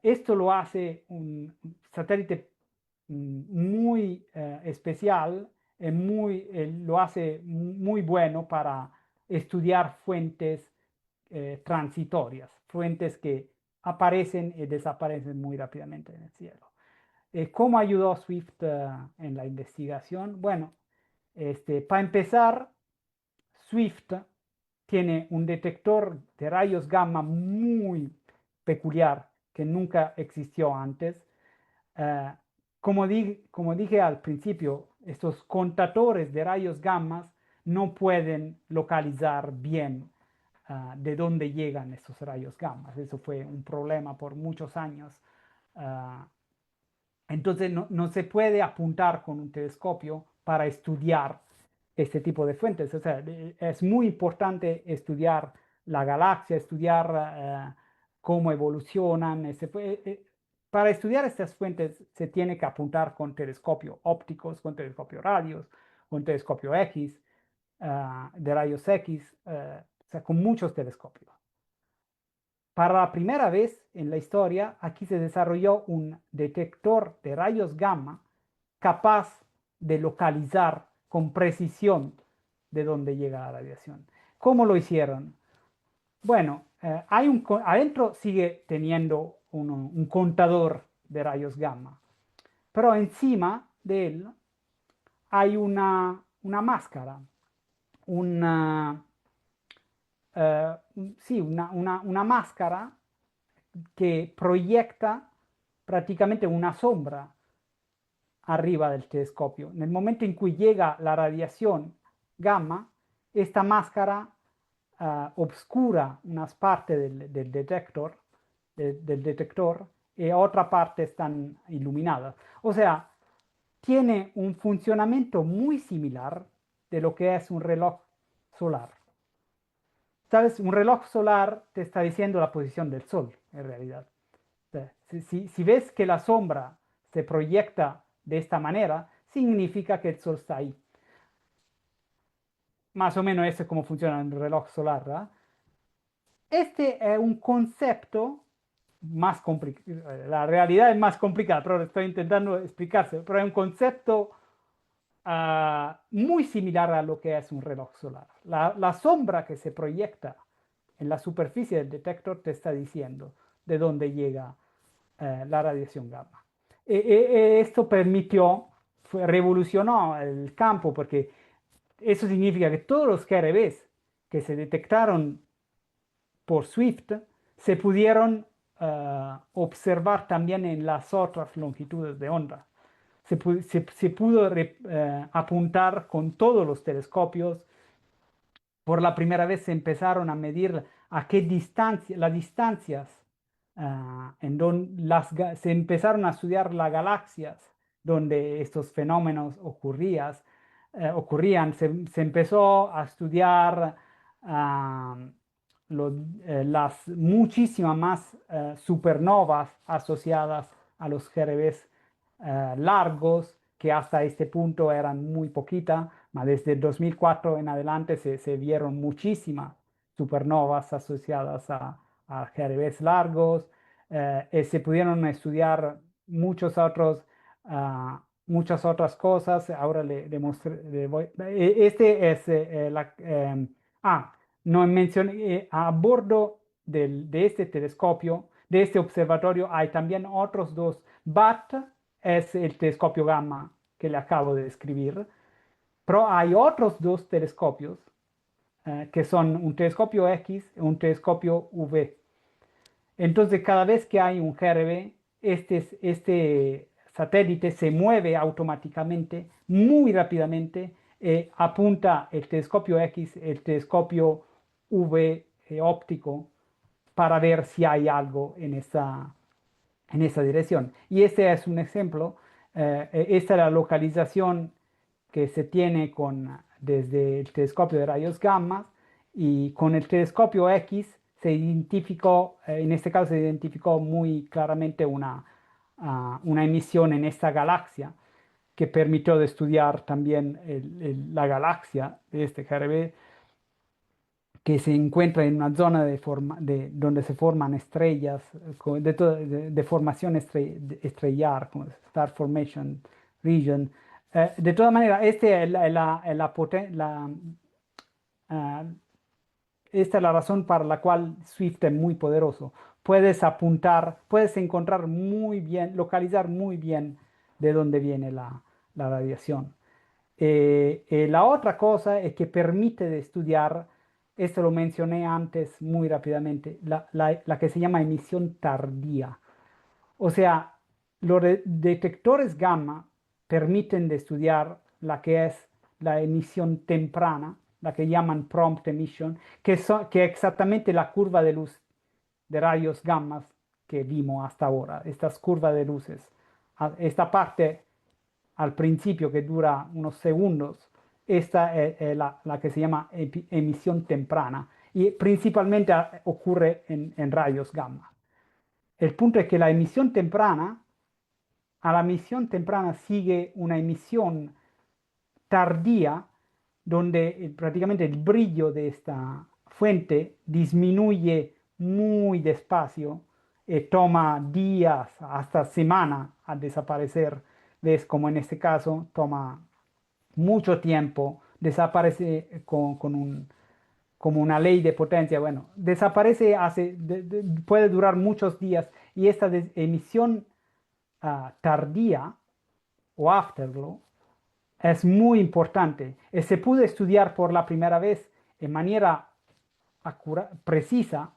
Esto lo hace un satélite muy especial, lo hace muy bueno para estudiar fuentes transitorias, fuentes que aparecen y desaparecen muy rápidamente en el cielo. ¿Cómo ayudó Swift en la investigación? Bueno, para empezar, Swift tiene un detector de rayos gamma muy peculiar que nunca existió antes. Uh, como dije al principio, estos contadores de rayos gamma no pueden localizar bien de dónde llegan estos rayos gamma. Eso fue un problema por muchos años. Uh, entonces no se puede apuntar con un telescopio para estudiar este tipo de fuentes. O sea, es muy importante estudiar la galaxia, estudiar cómo evolucionan. Para estudiar estas fuentes se tiene que apuntar con telescopios ópticos, con telescopios radios, con telescopio X, de rayos X, o sea, con muchos telescopios. para la primera vez en la historia, aquí se desarrolló un detector de rayos gamma capaz de localizar con precisión de dónde llega la radiación. ¿Cómo lo hicieron? Bueno, adentro sigue teniendo un contador de rayos gamma, pero encima de él hay una máscara, una, sí, una máscara que proyecta prácticamente una sombra arriba del telescopio. En el momento en que llega la radiación gamma, esta máscara obscura unas partes del detector y otra parte están iluminadas. O sea, tiene un funcionamiento muy similar de lo que es un reloj solar. ¿Sabes? Un reloj solar te está diciendo la posición del sol, en realidad. O sea, si ves que la sombra se proyecta de esta manera, significa que el sol está ahí. Más o menos eso es como funciona el reloj solar, ¿verdad? Este es un concepto más complicado. La realidad es más complicada, pero estoy intentando explicarse. Pero es un concepto muy similar a lo que es un reloj solar. La sombra que se proyecta en la superficie del detector te está diciendo de dónde llega la radiación gamma. Esto revolucionó el campo porque eso significa que todos los GRBs que se detectaron por Swift se pudieron observar también en las otras longitudes de onda. Se pudo apuntar con todos los telescopios. Por la primera vez se empezaron a medir a qué distancia, las distancias en donde se empezaron a estudiar las galaxias donde estos fenómenos ocurrían. Se empezó a estudiar ah, las muchísimas más supernovas asociadas a los GRBs largos, que hasta este punto eran muy poquitas, pero desde el 2004 en adelante se vieron muchísimas supernovas asociadas a GRBs largos, se pudieron estudiar muchas otras cosas. Ahora le mostré, este es no mencioné, a bordo de este telescopio, de este observatorio, hay también otros dos. BAT es el telescopio gamma que le acabo de describir, pero hay otros dos telescopios que son un telescopio X y un telescopio V. Entonces, cada vez que hay un GRB, este satélite se mueve automáticamente, muy rápidamente, apunta el telescopio X, el telescopio V óptico, para ver si hay algo en esa dirección. Y este es un ejemplo. Esta es la localización que se tiene desde el telescopio de rayos gamma, y con el telescopio X se identificó, en este caso se identificó muy claramente una emisión en esta galaxia que permitió de estudiar también la galaxia de este GRB, que se encuentra en una zona donde se forman estrellas, de formación estrellar, como Star Formation Region. De todas maneras, ah, esta es la razón para la cual Swift es muy poderoso. Puedes apuntar, puedes encontrar muy bien, localizar muy bien de dónde viene la radiación. La otra cosa es que permite de estudiar, esto lo mencioné antes muy rápidamente, la que se llama emisión tardía. O sea, los detectores gamma permiten de estudiar la que es la emisión temprana, la que llaman prompt emission, que es exactamente la curva de luz de rayos gamma que vimos hasta ahora, estas curvas de luces. Esta parte al principio que dura unos segundos, esta es la que se llama emisión temprana y principalmente ocurre en rayos gamma. El punto es que a la emisión temprana sigue una emisión tardía donde prácticamente el brillo de esta fuente disminuye muy despacio, toma días hasta semana a desaparecer. ¿Ves? Como en este caso, toma mucho tiempo, desaparece como una ley de potencia. Bueno, desaparece puede durar muchos días y esta emisión tardía o afterglow es muy importante. Se pudo estudiar por la primera vez en manera precisa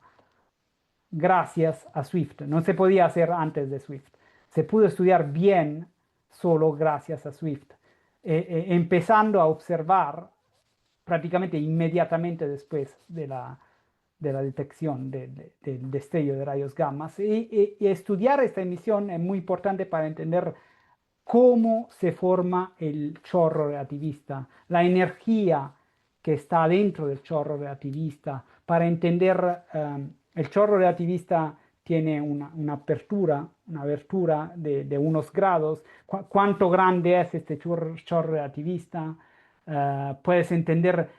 gracias a Swift. No se podía hacer antes de Swift. Se pudo estudiar bien solo gracias a Swift. Empezando a observar prácticamente inmediatamente después de la detección del destello de rayos gamma. Y estudiar esta emisión es muy importante para entender cómo se forma el chorro relativista, la energía que está dentro del chorro relativista. Para entender, el chorro relativista tiene una abertura de unos grados. ¿Cuánto grande es este chorro relativista? Puedes entender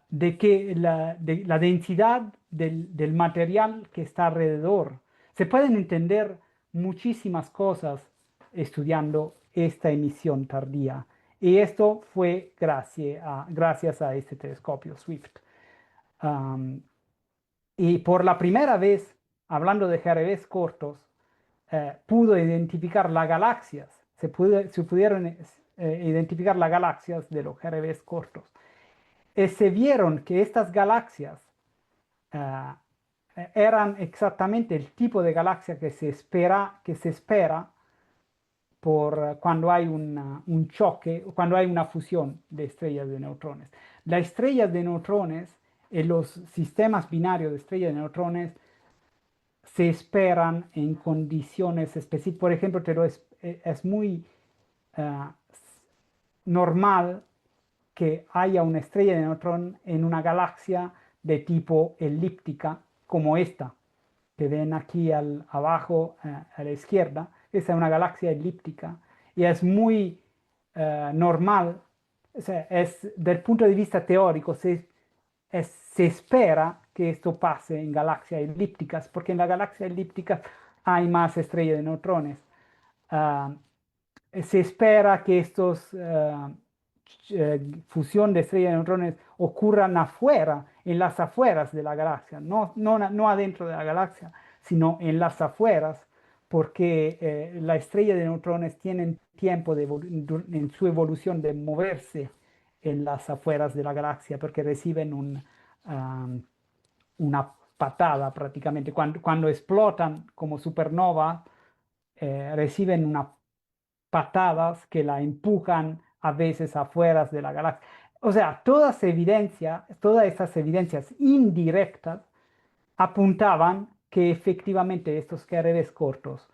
de la densidad del material que está alrededor. Se pueden entender muchísimas cosas estudiando esta emisión tardía. Y esto fue gracias a este telescopio Swift. Um, y por la primera vez, hablando de GRBs cortos, pudo identificar las galaxias. Se pudieron identificar las galaxias de los GRBs cortos. Se vieron que estas galaxias uh, eran exactamente el tipo de galaxia que se espera por cuando hay un choque, cuando hay una fusión de estrellas de neutrones. Las estrellas de neutrones y los sistemas binarios de estrellas de neutrones se esperan en condiciones específicas. Por ejemplo, es muy normal que haya una estrella de neutrón en una galaxia de tipo elíptica como esta, que ven aquí abajo a la izquierda. Esta es una galaxia elíptica y es muy normal, o sea, del punto de vista teórico, se espera que esto pase en galaxias elípticas, porque en las galaxias elípticas hay más estrellas de neutrones. Uh, Se espera que estos fusión de estrellas de neutrones ocurran afuera, en las afueras de la galaxia, no adentro de la galaxia, sino en las afueras, porque la estrella de neutrones tienen tiempo en su evolución de moverse en las afueras de la galaxia, porque reciben una patada prácticamente. Cuando explotan como supernova, reciben unas patadas que la empujan a veces afuera de la galaxia. O sea, todas estas evidencias indirectas apuntaban que efectivamente estos GRBs cortos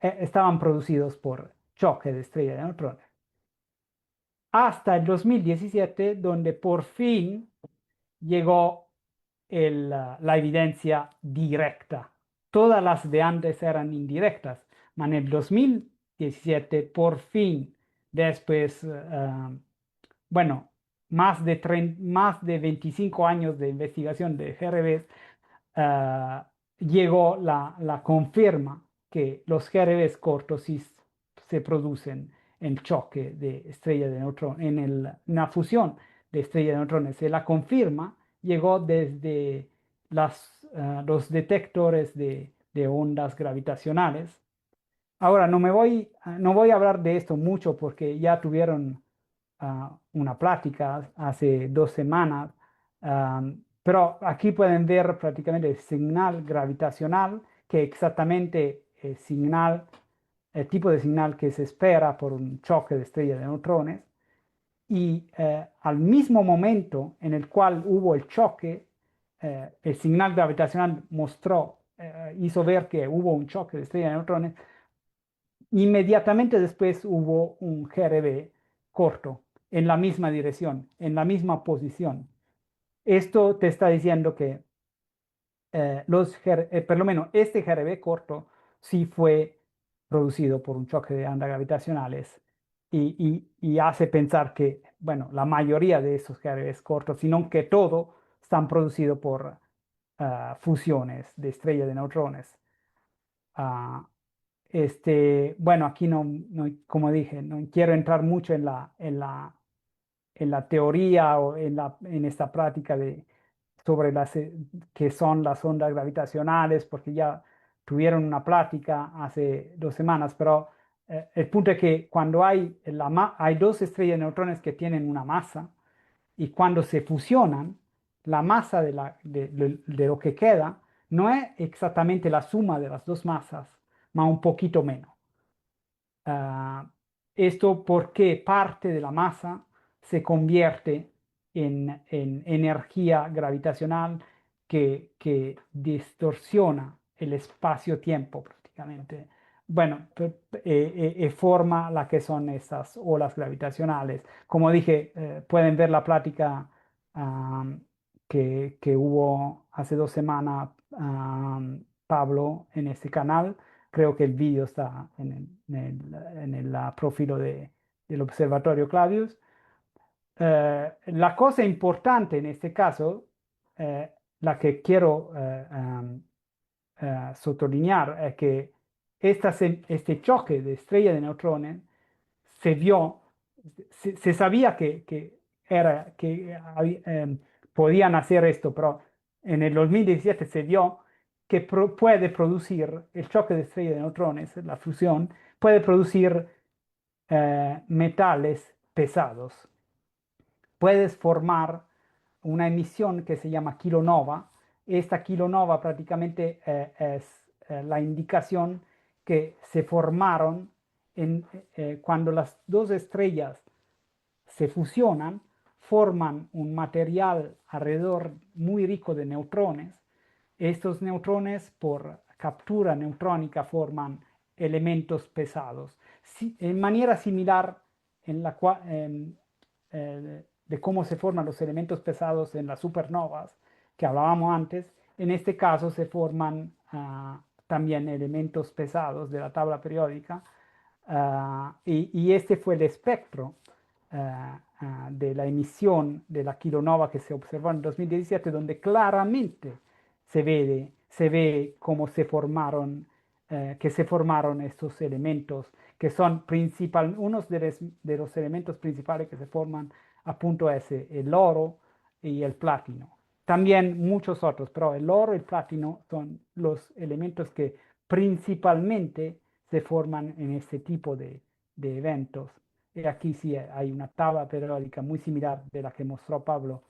estaban producidos por choque de estrella de neutrones. Hasta el 2017, donde por fin llegó la evidencia directa. Todas las de antes eran indirectas, pero en el 2017, por fin, después, bueno, más de 25 años de investigación de GRBs, llegó la confirma que los GRBs cortos sí se producen en choque de estrella de neutrones, en una fusión de estrella de neutrones. Se la confirma llegó desde los detectores de ondas gravitacionales. Ahora, no voy a hablar de esto mucho porque ya tuvieron una plática hace 2 semanas, pero aquí pueden ver prácticamente el señal gravitacional, que exactamente el tipo de señal que se espera por un choque de estrella de neutrones. Y al mismo momento en el cual hubo el choque, el señal gravitacional hizo ver que hubo un choque de estrella de neutrones. Inmediatamente después hubo un GRB corto en la misma dirección, en la misma posición. Esto te está diciendo que por lo menos este GRB corto sí fue producido por un choque de ondas gravitacionales y hace pensar que, bueno, la mayoría de esos GRBs cortos, sino que todo, están producidos por fusiones de estrellas de neutrones. Ah, bueno, aquí como dije, no quiero entrar mucho en la teoría o en esta práctica sobre qué son las ondas gravitacionales, porque ya tuvieron una plática hace 2 semanas, pero el punto es que cuando hay dos estrellas de neutrones que tienen una masa, y cuando se fusionan, la masa de lo que queda no es exactamente la suma de las dos masas, ma un poquito menos. Ah, esto porque parte de la masa se convierte en energía gravitacional que distorsiona el espacio-tiempo prácticamente. Bueno, forma la que son estas olas gravitacionales. Como dije, pueden ver la plática que hubo hace 2 semanas, Pablo, en este canal. Creo que el vídeo está en el profilo del Observatorio Clavius. La cosa importante en este caso, la que quiero sottolinear, es que este choque de estrella de neutrones se vio, se sabía que podían hacer esto, pero en el 2017 se vio que puede producir el choque de estrella de neutrones, la fusión, puede producir metales pesados. Puedes formar una emisión que se llama kilonova. Esta kilonova prácticamente es la indicación que se formaron cuando las dos estrellas se fusionan, forman un material alrededor muy rico de neutrones. Estos neutrones, por captura neutrónica, forman elementos pesados. En manera similar de cómo se forman los elementos pesados en las supernovas que hablábamos antes, en este caso se forman también elementos pesados de la tabla periódica, y este fue el espectro de la emisión de la kilonova que se observó en 2017, donde claramente se ve cómo que se formaron estos elementos, que son unos de los elementos principales que se forman, appunto, es el oro y el platino. También muchos otros, pero el oro y el platino son los elementos que principalmente se forman en este tipo de eventos. Y aquí sí hay una tabla periódica muy similar de la que mostró Pablo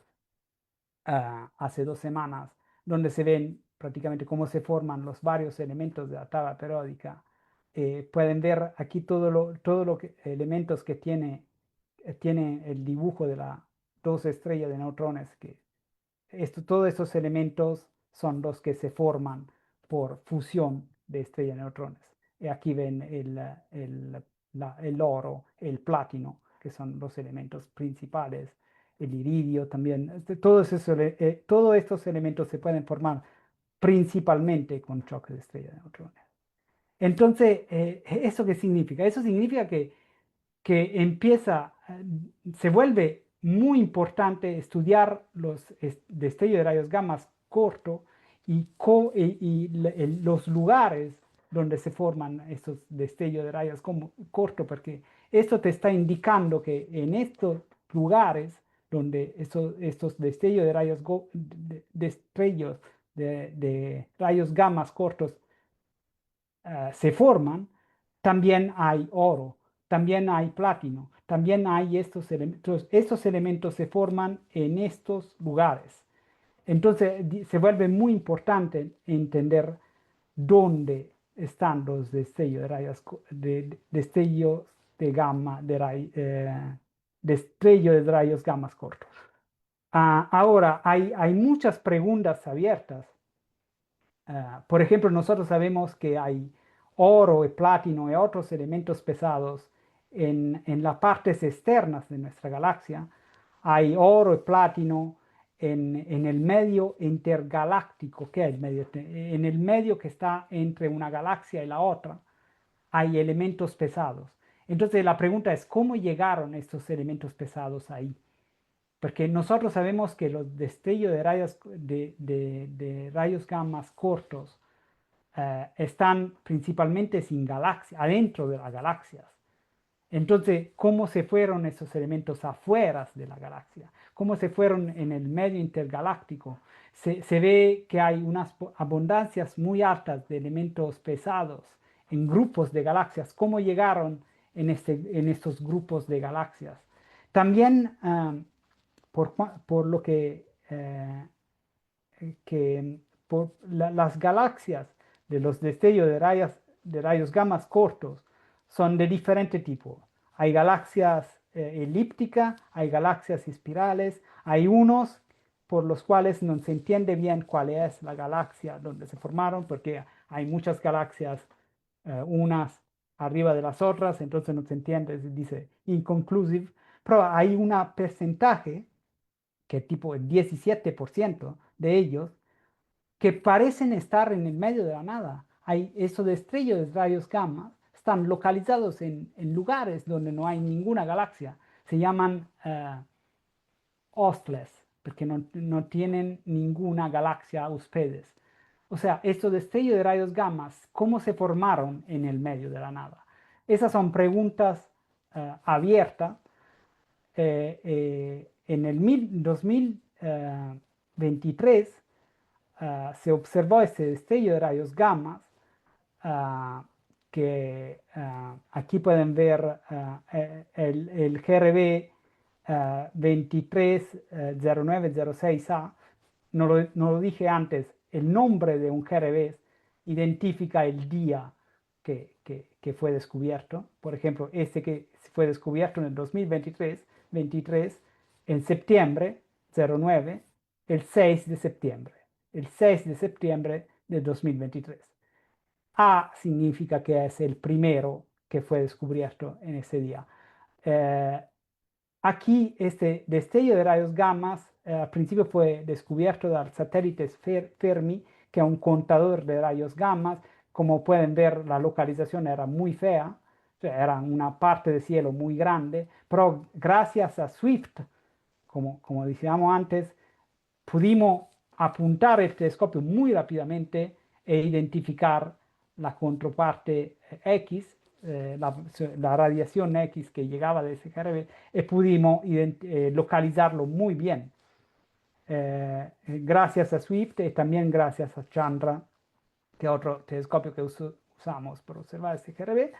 hace 2 semanas, donde se ven prácticamente cómo se forman los varios elementos de la tabla periódica. Pueden ver aquí todo lo que elementos que tiene el dibujo de las dos estrellas de neutrones. Todos estos elementos son los que se forman por fusión de estrellas de neutrones. Y aquí ven el oro, el platino, que son los elementos principales, el iridio también. Todos estos elementos se pueden formar principalmente con choque de estrellas de neutrones. Entonces, ¿eso qué significa? Eso significa que se vuelve muy importante estudiar los destellos de rayos gamma corto y los lugares donde se forman estos destellos de rayos corto, porque esto te está indicando que en estos lugares donde estos destellos de rayos, destellos de rayos gamma cortos se forman, también hay oro, también hay platino, también hay estos elementos. Estos elementos se forman en estos lugares. Entonces se vuelve muy importante entender dónde están los destellos de rayos, destellos de gamma, destellos de rayos gamma cortos. Ahora, hay muchas preguntas abiertas. Por ejemplo, nosotros sabemos que hay oro y platino y otros elementos pesados en las partes externas de nuestra galaxia. Hay oro y platino en el medio intergaláctico, que es en el medio que está entre una galaxia y la otra, hay elementos pesados. Entonces la pregunta es, ¿cómo llegaron estos elementos pesados ahí? porque nosotros sabemos que los destellos de rayos gamma cortos están principalmente sin galaxias, adentro de las galaxias. Entonces, ¿cómo se fueron esos elementos afuera de la galaxia? ¿Cómo se fueron en el medio intergaláctico? Se ve que hay unas abundancias muy altas de elementos pesados en grupos de galaxias. ¿Cómo llegaron en estos grupos de galaxias? También, por lo que las galaxias de los destellos de rayos gamma cortos son de diferente tipo. Hay galaxias elípticas, hay galaxias espirales, hay unos por los cuales no se entiende bien cuál es la galaxia donde se formaron, porque hay muchas galaxias, unas arriba de las otras, entonces no se entiende, se dice inconclusive, pero hay un porcentaje, que tipo el 17% de ellos, que parecen estar en el medio de la nada. Hay esos destellos de rayos gamma, están localizados en lugares donde no hay ninguna galaxia. Se llaman hostless, porque no tienen ninguna galaxia ustedes. O sea, estos destellos de rayos gamma, ¿cómo se formaron en el medio de la nada? Esas son preguntas abiertas. En el 2023 se observó este destello de rayos gamma, que aquí pueden ver el GRB 230906A. No lo dije antes, el nombre de un GRB identifica el día que fue descubierto. Por ejemplo, este que fue descubierto en el 2023, en septiembre 09, el 6 de septiembre. El 6 de septiembre de 2023. A significa que es el primero que fue descubierto en ese día. Aquí este destello de rayos gamma al principio fue descubierto del satélite Fermi, que es un contador de rayos gamma. Como pueden ver, la localización era muy fea, o sea, era una parte del cielo muy grande, pero gracias a Swift, como decíamos antes, pudimos apuntar el telescopio muy rápidamente e identificar la contraparte X, la radiación X que llegaba de ese GRB, y pudimos localizarlo muy bien. Gracias a Swift y también gracias a Chandra, que es otro telescopio que usamos para observar este GRB.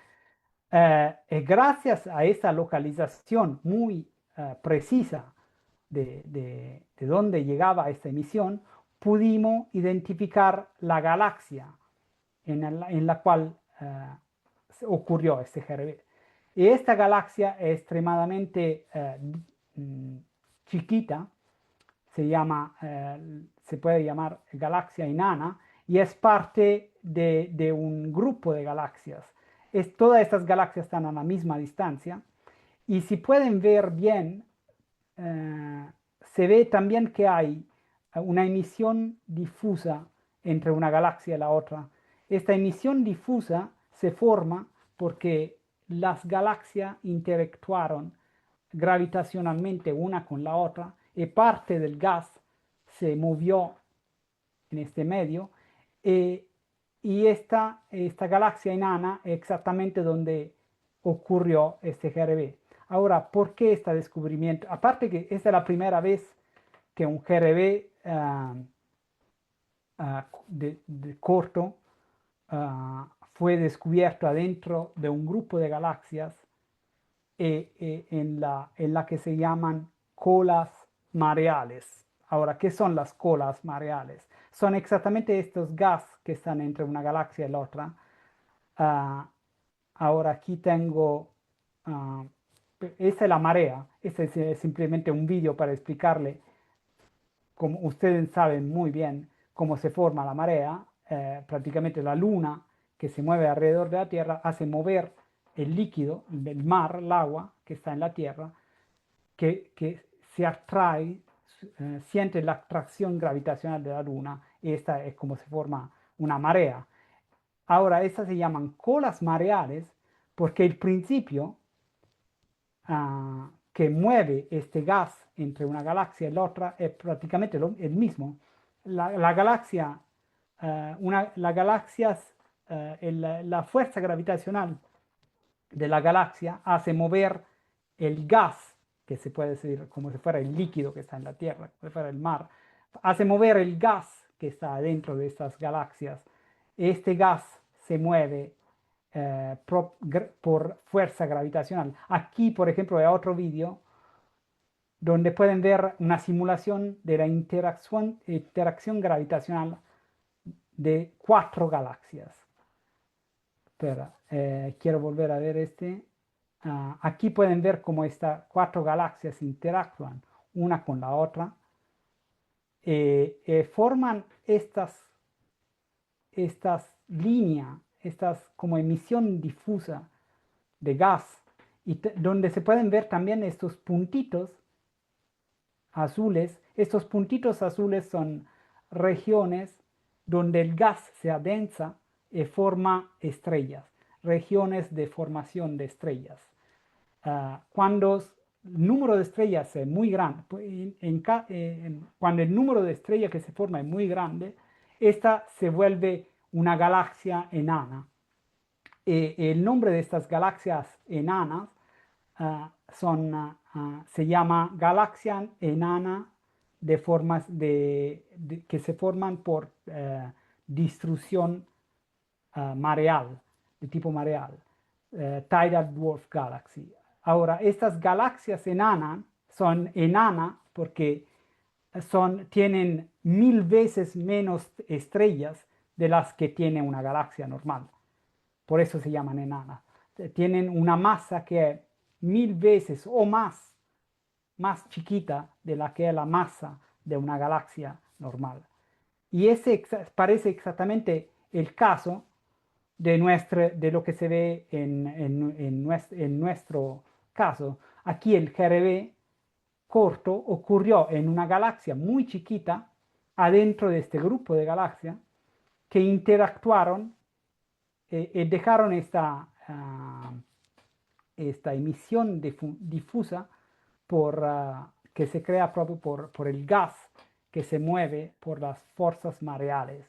Gracias a esa localización muy precisa de dónde llegaba esta emisión, pudimos identificar la galaxia en la cual ocurrió este GRB. Y esta galaxia es extremadamente chiquita, se puede llamar galaxia enana, y es parte de un grupo de galaxias. Todas estas galaxias están a la misma distancia, y si pueden ver bien, se ve también que hay una emisión difusa entre una galaxia y la otra. Esta emisión difusa se forma porque las galaxias interactuaron gravitacionalmente una con la otra y parte del gas se movió en este medio, y esta galaxia enana es exactamente donde ocurrió este GRB. Ahora, ¿por qué este descubrimiento? Aparte que esta es la primera vez que un GRB corto fue descubierto adentro de un grupo de galaxias en la que se llaman colas mareales. Ahora, ¿qué son las colas mareales? Son exactamente estos gases que están entre una galaxia y la otra. Ahora aquí tengo, esta es la marea. Este es simplemente un vídeo para explicarle, como ustedes saben muy bien, cómo se forma la marea. Prácticamente la luna que se mueve alrededor de la Tierra hace mover el líquido del mar, el agua que está en la Tierra, que se atrae, siente la atracción gravitacional de la luna, y esta es como se forma una marea. Ahora, estas se llaman colas mareales porque al principio que mueve este gas entre una galaxia y la otra es prácticamente el mismo. La galaxia, las galaxias, la fuerza gravitacional de la galaxia hace mover el gas, que se puede decir como si fuera el líquido que está en la Tierra, como si fuera el mar, hace mover el gas que está dentro de estas galaxias. Este gas se mueve por fuerza gravitacional. Aquí, por ejemplo, hay otro vídeo donde pueden ver una simulación de la interacción gravitacional de 4 galaxias. Espera, quiero volver a ver este. Aquí pueden ver cómo estas 4 galaxias interactúan una con la otra. Forman estas líneas, estas como emisión difusa de gas, y donde se pueden ver también estos puntitos azules. Estos puntitos azules son regiones donde el gas se adensa y forma estrellas, regiones de formación de estrellas. Cuando el número de estrellas es muy grande, cuando el número de estrellas que se forma es muy grande, esta se vuelve una galaxia enana. El nombre de estas galaxias enanas se llama galaxia enana de formas que se forman por distribución mareal, de tipo mareal, Tidal Dwarf Galaxy. Ahora, estas galaxias enanas son enanas porque tienen 1000 veces menos estrellas de las que tiene una galaxia normal. Por eso se llaman enanas. Tienen una masa que es 1000 veces o más chiquita de la que es la masa de una galaxia normal. Y ese parece exactamente el caso de lo que se ve en nuestro caso. Aquí el GRB corto ocurrió en una galaxia muy chiquita adentro de este grupo de galaxias que interactuaron y dejaron esta emisión difusa que se crea proprio por el gas que se mueve por las fuerzas mareales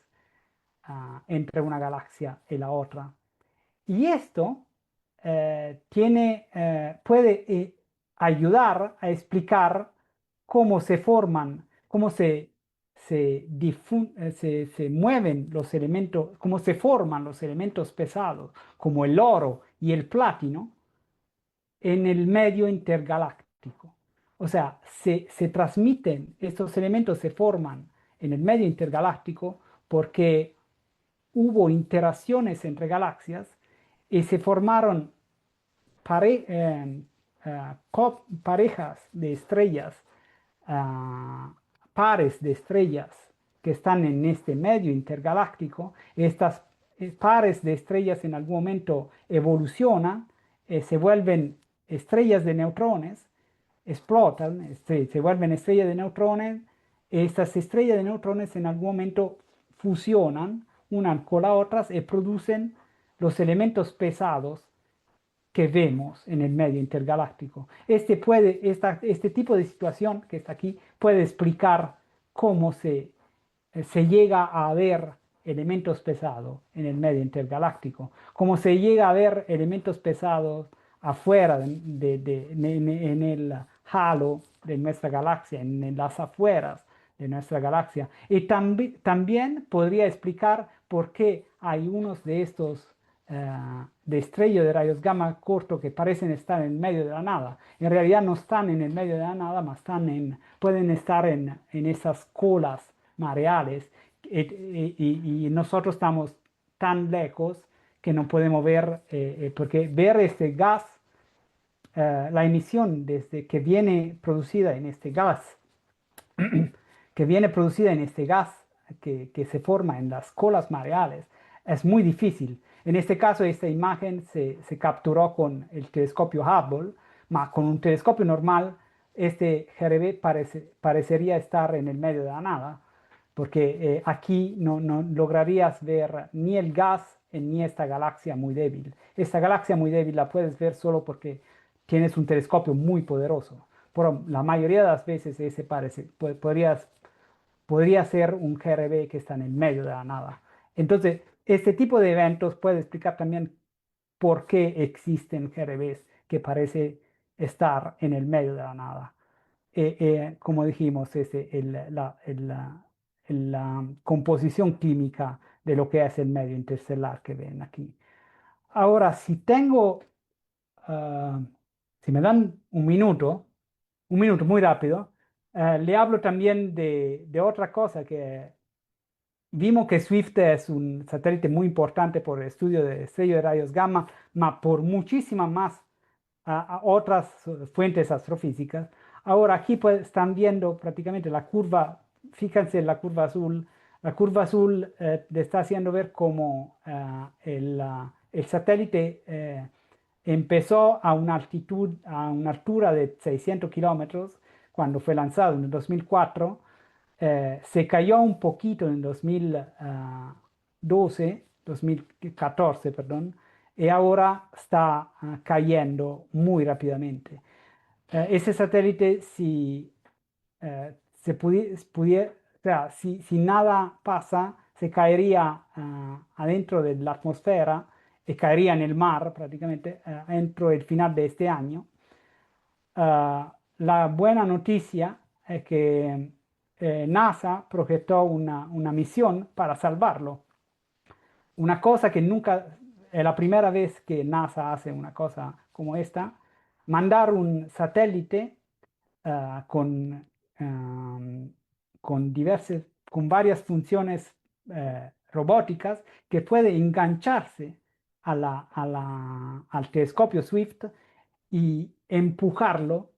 entre una galaxia y la otra. Y esto puede ayudar a explicar cómo se forman, cómo se mueven los elementos, cómo se forman los elementos pesados, como el oro y el platino, en el medio intergaláctico. O sea, se transmiten, estos elementos se forman en el medio intergaláctico porque hubo interacciones entre galaxias y se formaron parejas de estrellas, pares de estrellas que están en este medio intergaláctico. Estas pares de estrellas en algún momento evolucionan, se vuelven estrellas de neutrones, explotan, se vuelven estrellas de neutrones. Estas estrellas de neutrones en algún momento fusionan una con la otra y producen los elementos pesados que vemos en el medio intergaláctico. Este tipo de situación que está aquí puede explicar cómo se llega a ver elementos pesados en el medio intergaláctico, cómo se llega a ver elementos pesados afuera en el halo de nuestra galaxia, en las afueras de nuestra galaxia. Y también podría explicar por qué hay unos de estos de estrellas de rayos gamma corto que parecen estar en medio de la nada. En realidad no están en el medio de la nada, más pueden estar en esas colas mareales y nosotros estamos tan lejos que no podemos ver, porque ver este gas, la emisión que viene producida en este gas, que se forma en las colas mareales, es muy difícil. En este caso, esta imagen se capturó con el telescopio Hubble, pero con un telescopio normal, este GRB parecería estar en el medio de la nada, porque aquí no lograrías ver ni el gas ni esta galaxia muy débil. Esta galaxia muy débil la puedes ver solo porque tienes un telescopio muy poderoso. Pero la mayoría de las veces ese podría ser un GRB que está en el medio de la nada. Entonces, este tipo de eventos puede explicar también por qué existen GRBs que parece estar en el medio de la nada. Como dijimos, es la composición química de lo que es el medio interestelar que ven aquí. Ahora, ah, si me dan un minuto muy rápido, le hablo también de otra cosa que vimos que Swift es un satélite muy importante por el estudio de estrellas de rayos gamma, pero por muchísimas más a otras fuentes astrofísicas. Ahora aquí pues, están viendo prácticamente la curva, fíjense en la curva azul. La curva azul le está haciendo ver cómo el satélite empezó a una altitud, a una altura de 600 kilómetros cuando fue lanzado en el 2004. Se cayó un poquito en 2014, perdón, y ahora está cayendo muy rápidamente. Ese satélite, si o sea, si nada pasa, se caería adentro de la atmósfera y caería en el mar prácticamente dentro del final de este año. La buena noticia es que NASA proyectó una misión para salvarlo. Una cosa que nunca, es la primera vez que NASA hace una cosa como esta, mandar un satélite ah, con, am, con varias funciones robóticas que puede engancharse al telescopio Swift y empujarlo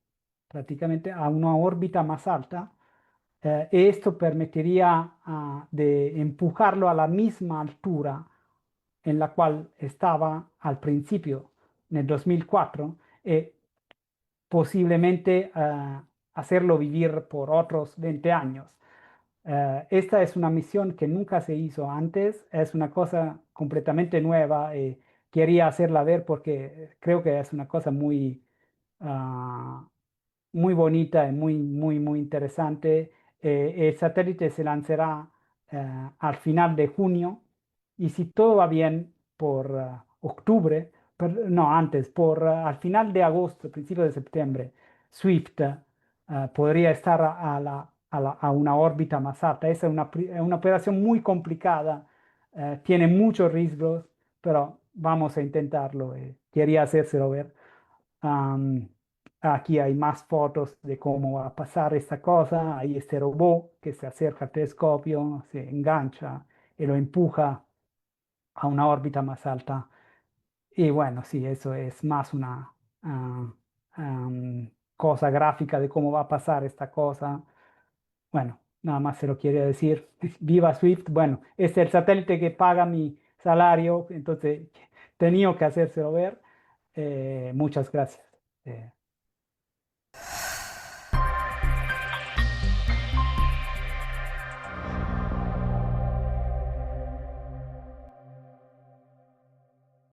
prácticamente a una órbita más alta. Esto permitiría de empujarlo a la misma altura en la cual estaba al principio, en el 2004, y posiblemente hacerlo vivir por otros 20 años. Esta es una misión que nunca se hizo antes, es una cosa completamente nueva y quería hacerla ver porque creo que es una cosa ah, muy bonita y muy interesante. El satélite se lanzará al final de junio y si todo va bien por octubre, no, antes, al final de agosto, principio de septiembre, Swift podría estar a una órbita más alta. Es es una operación muy complicada, tiene muchos riesgos, pero vamos a intentarlo. Quería hacérselo ver. Am, Aquí hay más fotos de cómo va a pasar esta cosa. Hay este robot que se acerca al telescopio, se engancha y lo empuja a una órbita más alta. Y bueno, sí, eso es más una cosa gráfica de cómo va a pasar esta cosa. Bueno, nada más se lo quiere decir. Viva Swift. Bueno, es el satélite que paga mi salario, entonces tenía que hacérselo ver. Muchas gracias.